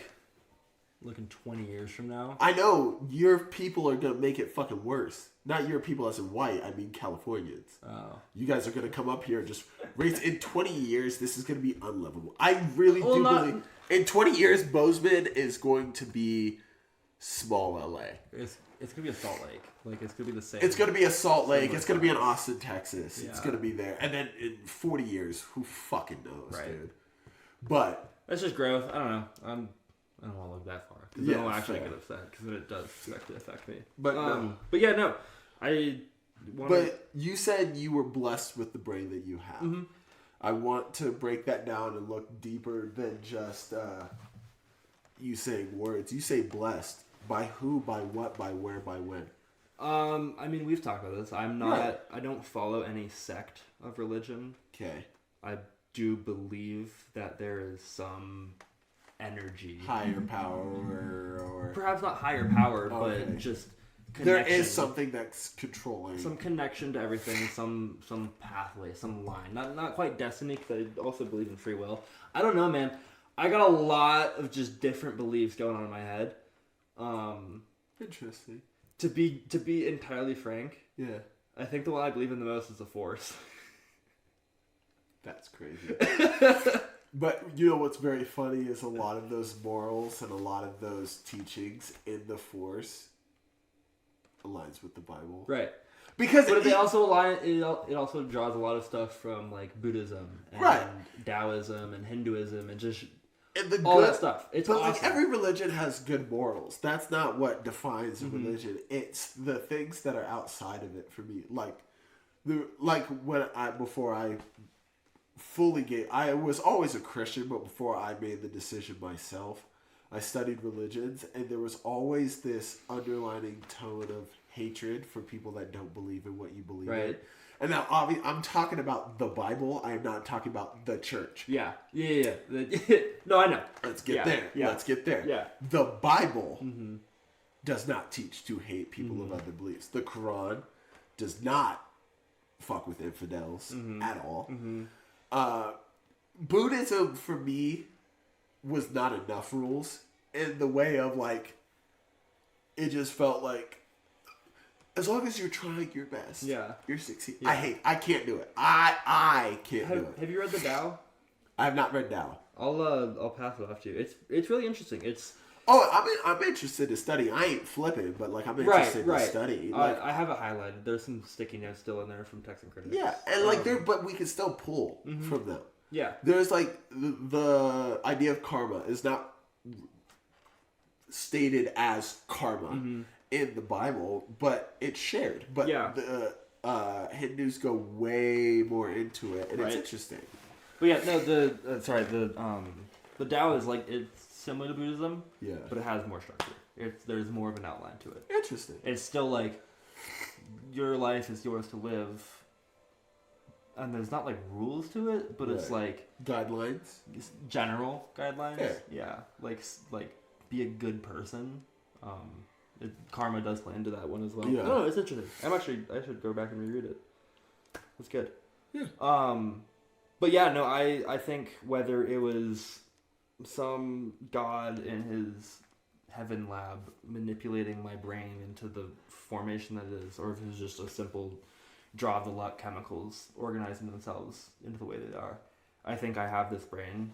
looking 20 years from now. I know your people are going to make it fucking worse. Not your people as in white, I mean Californians. Oh. You guys are going to come up here and just raise. In 20 years, this is going to be unlivable. I really do believe. In 20 years, Bozeman is going to be small LA. It's going to be a Salt Lake. Like, it's going to be the same. It's going to be a Salt Lake. Similar It's going to be in size. Austin, Texas. Yeah. It's going to be there. And then in 40 years, who fucking knows, Right. dude? But That's just growth. I don't know. I don't want to look that far. Because Yeah, I don't actually fair. get upset. Because it does directly affect me. But no. But yeah, no. I want But you said you were blessed with the brain that you have. Mhm. I want to break that down and look deeper than just you saying words. You say blessed. By who, by what, by where, by when? I mean, we've talked about this. I'm not. Right. I don't follow any sect of religion. Okay. I do believe that there is some energy, Higher power or... perhaps not higher power, Okay. but just There connection. is something that's controlling. Some connection to everything, some pathway, some line. Not quite destiny, because I also believe in free will. I don't know, man. I got a lot of just different beliefs going on in my head. Interesting. To be entirely frank, Yeah. I think the one I believe in the most is the Force. That's crazy. But you know what's very funny is a lot of those morals and a lot of those teachings in the Force aligns with the Bible. Right. Because But they also align. It also draws a lot of stuff from like Buddhism and Right. Taoism and Hinduism and just and the all good, that stuff. It's but awesome. like every religion has good morals. That's not what defines a Mm-hmm. religion. It's the things that are outside of it for me. Before I fully gave, I was always a Christian, but before I made the decision myself, I studied religions, and there was always this underlining tone of hatred for people that don't believe in what you believe in. Right. And now, obviously, I'm talking about the Bible. I am not talking about the church. Yeah. No, I know. Let's get Yeah, there. yeah. Let's get there. Yeah. The Bible does not teach to hate people of other beliefs. The Quran does not fuck with infidels at all. Buddhism, for me, was not enough rules in the way of, like, it just felt like, as long as you're trying your best, Yeah. you're succeeding. Yeah. I can't do it. I can't do it. Have you read the Tao? I have not read Tao. I'll pass it off to you. It's really interesting. It's I'm interested to study. I ain't flipping, but like I'm interested to study. Like, I have it highlighted. There's some sticky notes still in there from Text and Critics. yeah, and like but we can still pull from them. Yeah. There's like the idea of karma is not stated as karma in the Bible, but it's shared. But Yeah. the Hindus go way more into it, and Right. it's interesting. But yeah, no, the Tao is like it's similar to Buddhism, Yeah, but it has more structure. There's more of an outline to it. interesting. It's still like your life is yours to live, and there's not like rules to it, but it's Right. like Guidelines. general guidelines. Fair. Yeah, like be a good person. Karma does play into that one as well. Yeah. No, it's interesting. I should go back and reread it. It's good. Yeah. But yeah, no, I think whether it was some god in his heaven lab manipulating my brain into the formation that it is, or if it was just a simple draw of the luck chemicals organizing themselves into the way they are, I think I have this brain.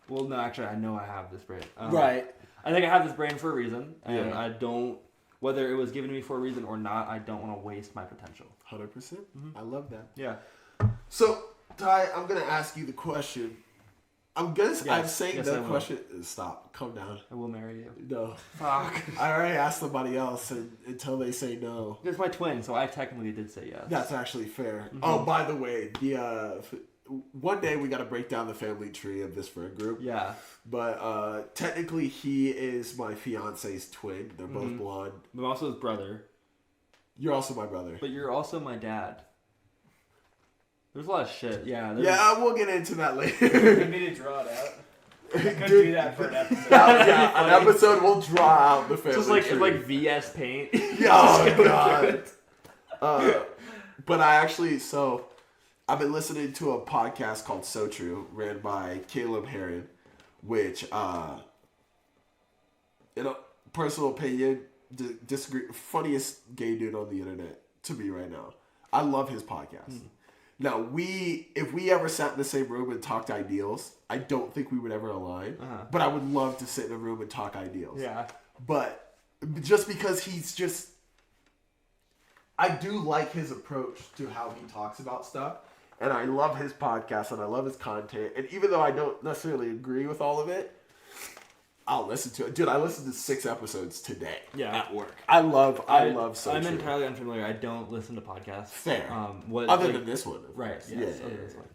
Well, no, actually, I know I have this brain. Right. I think I have this brain for a reason, and Yeah. I don't whether it was given to me for a reason or not, I don't want to waste my potential. 100%. Mm-hmm. I love that. Yeah. So, Ty, I'm gonna ask you the question. I'm saying yes, the question. Stop. Calm down. I will marry you. No. Fuck. I already asked somebody else until they say no. It's my twin, so I technically did say yes. That's actually fair. Mm-hmm. Oh, by the way, one day we got to break down the family tree of this friend group. Yeah. But technically, he is my fiance's twin. They're both blonde. I'm also his brother. You're also my brother. But you're also my dad. There's a lot of shit. Yeah. Yeah, we'll get into that later. You need to draw it out. I could do that for an episode. An episode we'll draw out the family Just like tree. it's like VS Paint. Oh god. But I've been listening to a podcast called So True, ran by Caleb Herron, which, in a personal opinion, disagree. Funniest gay dude on the internet to me right now. I love his podcast. Now, if we ever sat in the same room and talked ideals, I don't think we would ever align. But I would love to sit in a room and talk ideals. Yeah. But just because I do like his approach to how he talks about stuff. And I love his podcast and I love his content. And even though I don't necessarily agree with all of it, I'll listen to it. Dude, I listened to 6 episodes today at work. I love So I'm True. entirely unfamiliar. I don't listen to podcasts. Fair. Other than this one. Right. Yes, Yeah. other than this one.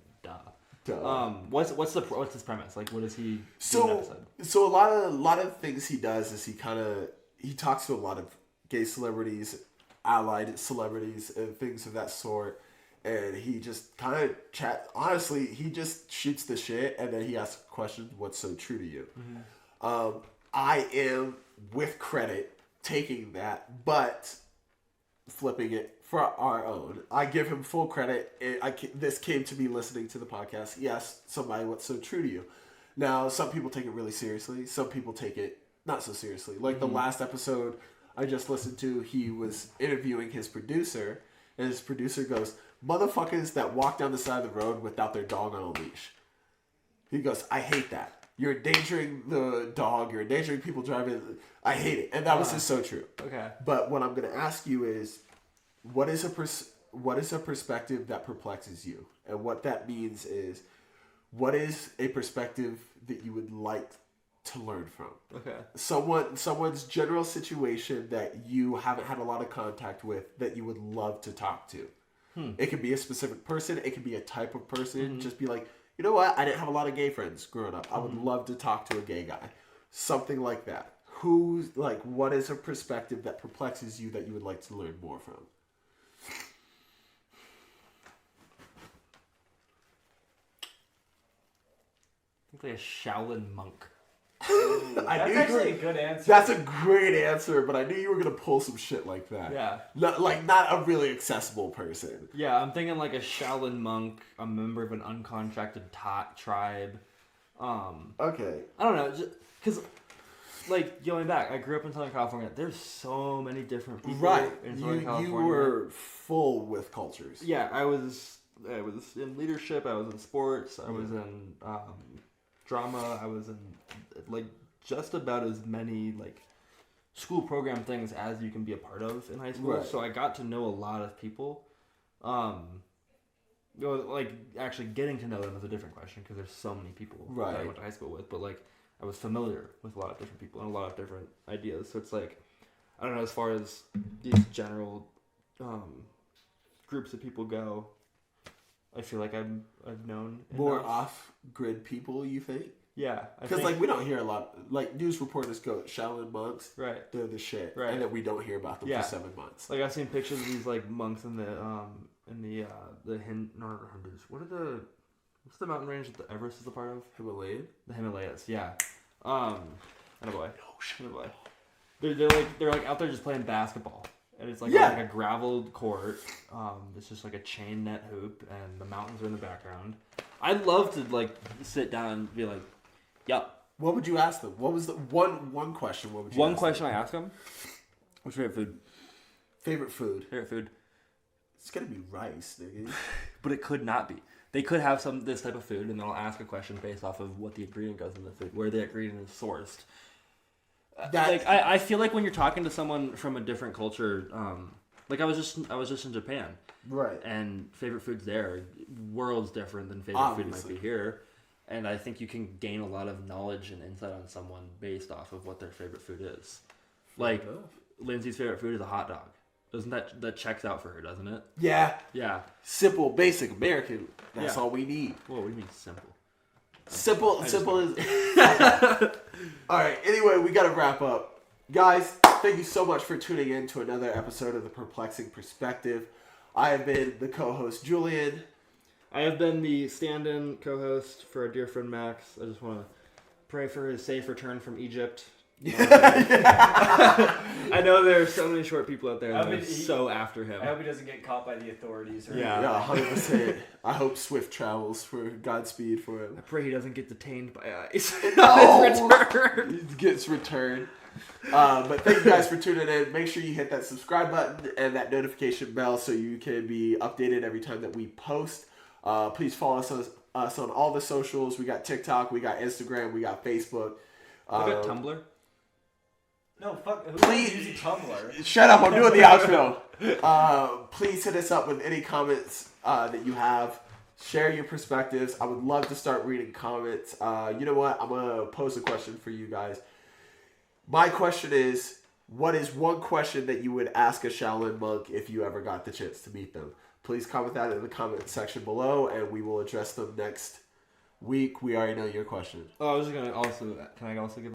Duh. What's his premise? Like, what does he do in an episode? So a lot of things he does is he talks to a lot of gay celebrities, allied celebrities, and things of that sort. And he just kind of honestly, he just shoots the shit and then he asks questions, what's so true to you? I am, with credit, taking that, but flipping it for our own. I give him full credit. This came to me listening to the podcast. Yes, somebody, what's so true to you? Now, some people take it really seriously. Some people take it not so seriously. Like the last episode I just listened to, he was interviewing his producer, and his producer goes, motherfuckers that walk down the side of the road without their dog on a leash. He goes, I hate that. You're endangering the dog. You're endangering people driving. I hate it. And that was just so true. Okay. But what I'm going to ask you is, what is a perspective that perplexes you? And what that means is, what is a perspective that you would like to learn from? Okay. Someone's general situation that you haven't had a lot of contact with that you would love to talk to. It could be a specific person. It could be a type of person. Just be like, you know what? I didn't have a lot of gay friends growing up. I would love to talk to a gay guy. Something like that. What is a perspective that perplexes you that you would like to learn more from? I think like a Shaolin monk. That's actually a good answer. That's a great answer, but I knew you were going to pull some shit like that. Yeah. Not a really accessible person. Yeah, I'm thinking like a Shaolin monk, a member of an uncontracted tribe. Okay. I don't know, because like going back, I grew up in Southern California. There's so many different people in Southern California. You were full with cultures. Yeah, I was in leadership. I was in sports. I was in drama. I was in like just about as many like school program things as you can be a part of in high school. Right. So I got to know a lot of people. Like actually getting to know them is a different question because there's so many people that I went to high school with. But like I was familiar with a lot of different people and a lot of different ideas. So it's like I don't know, as far as these general groups of people go, I feel like I've known More enough. off-grid people, you think? Yeah, Because like we don't hear a lot. Like news reporters go Shaolin monks, right. they're the shit, Right. and then we don't hear about them for 7 months. Like I've seen pictures of these like monks in the Hindus. What's the mountain range that the Everest is a part of? Himalayan. The Himalayas, yeah. They're like out there just playing basketball, and it's like on, like a graveled court. It's just like a chain net hoop, and the mountains are in the background. I'd love to like sit down and be like, "Yup." What would you ask them? What was the one question? What would you? One ask question them? I ask them: what's your favorite food? Favorite food. Favorite food. It's gonna be rice, nigga. But it could not be. They could have this type of food, and then I'll ask a question based off of what the ingredient goes in the food, where the ingredient is sourced. Like I feel like when you're talking to someone from a different culture, like I was just in Japan, Right. and favorite foods there, worlds different than favorite food Obviously. might be here, and I think you can gain a lot of knowledge and insight on someone based off of what their favorite food is. Like Lindsay's favorite food is a hot dog. Doesn't that checks out for her, doesn't it? Yeah. Yeah. Simple, basic American. That's Yeah. all we need. Well, what do you mean simple? Simple is. All right. Anyway, we got to wrap up, guys. Thank you so much for tuning in to another episode of the Perplexing Perspective. I have been the co-host Julian. I have been the stand-in co-host for our dear friend Max. I just want to pray for his safe return from Egypt. I know there are so many short people out there that are so after him. I hope he doesn't get caught by the authorities. Or Yeah, 100%. I hope swift travels for Godspeed for him. I pray he doesn't get detained by ICE. No! He gets returned. But thank you guys for tuning in. Make sure you hit that subscribe button and that notification bell so you can be updated every time that we post. Please follow us on all the socials. We got TikTok, we got Instagram, we got Facebook. We got Tumblr. No, fuck. Who's Please- using Tumblr? Shut up, I'm doing the outro. Please hit us up with any comments that you have. Share your perspectives. I would love to start reading comments. You know what? I'm going to pose a question for you guys. My question is, what is one question that you would ask a Shaolin monk if you ever got the chance to meet them? Please comment that in the comment section below, and we will address them next week. We already know your question. Oh, I was just going to also... Can I also give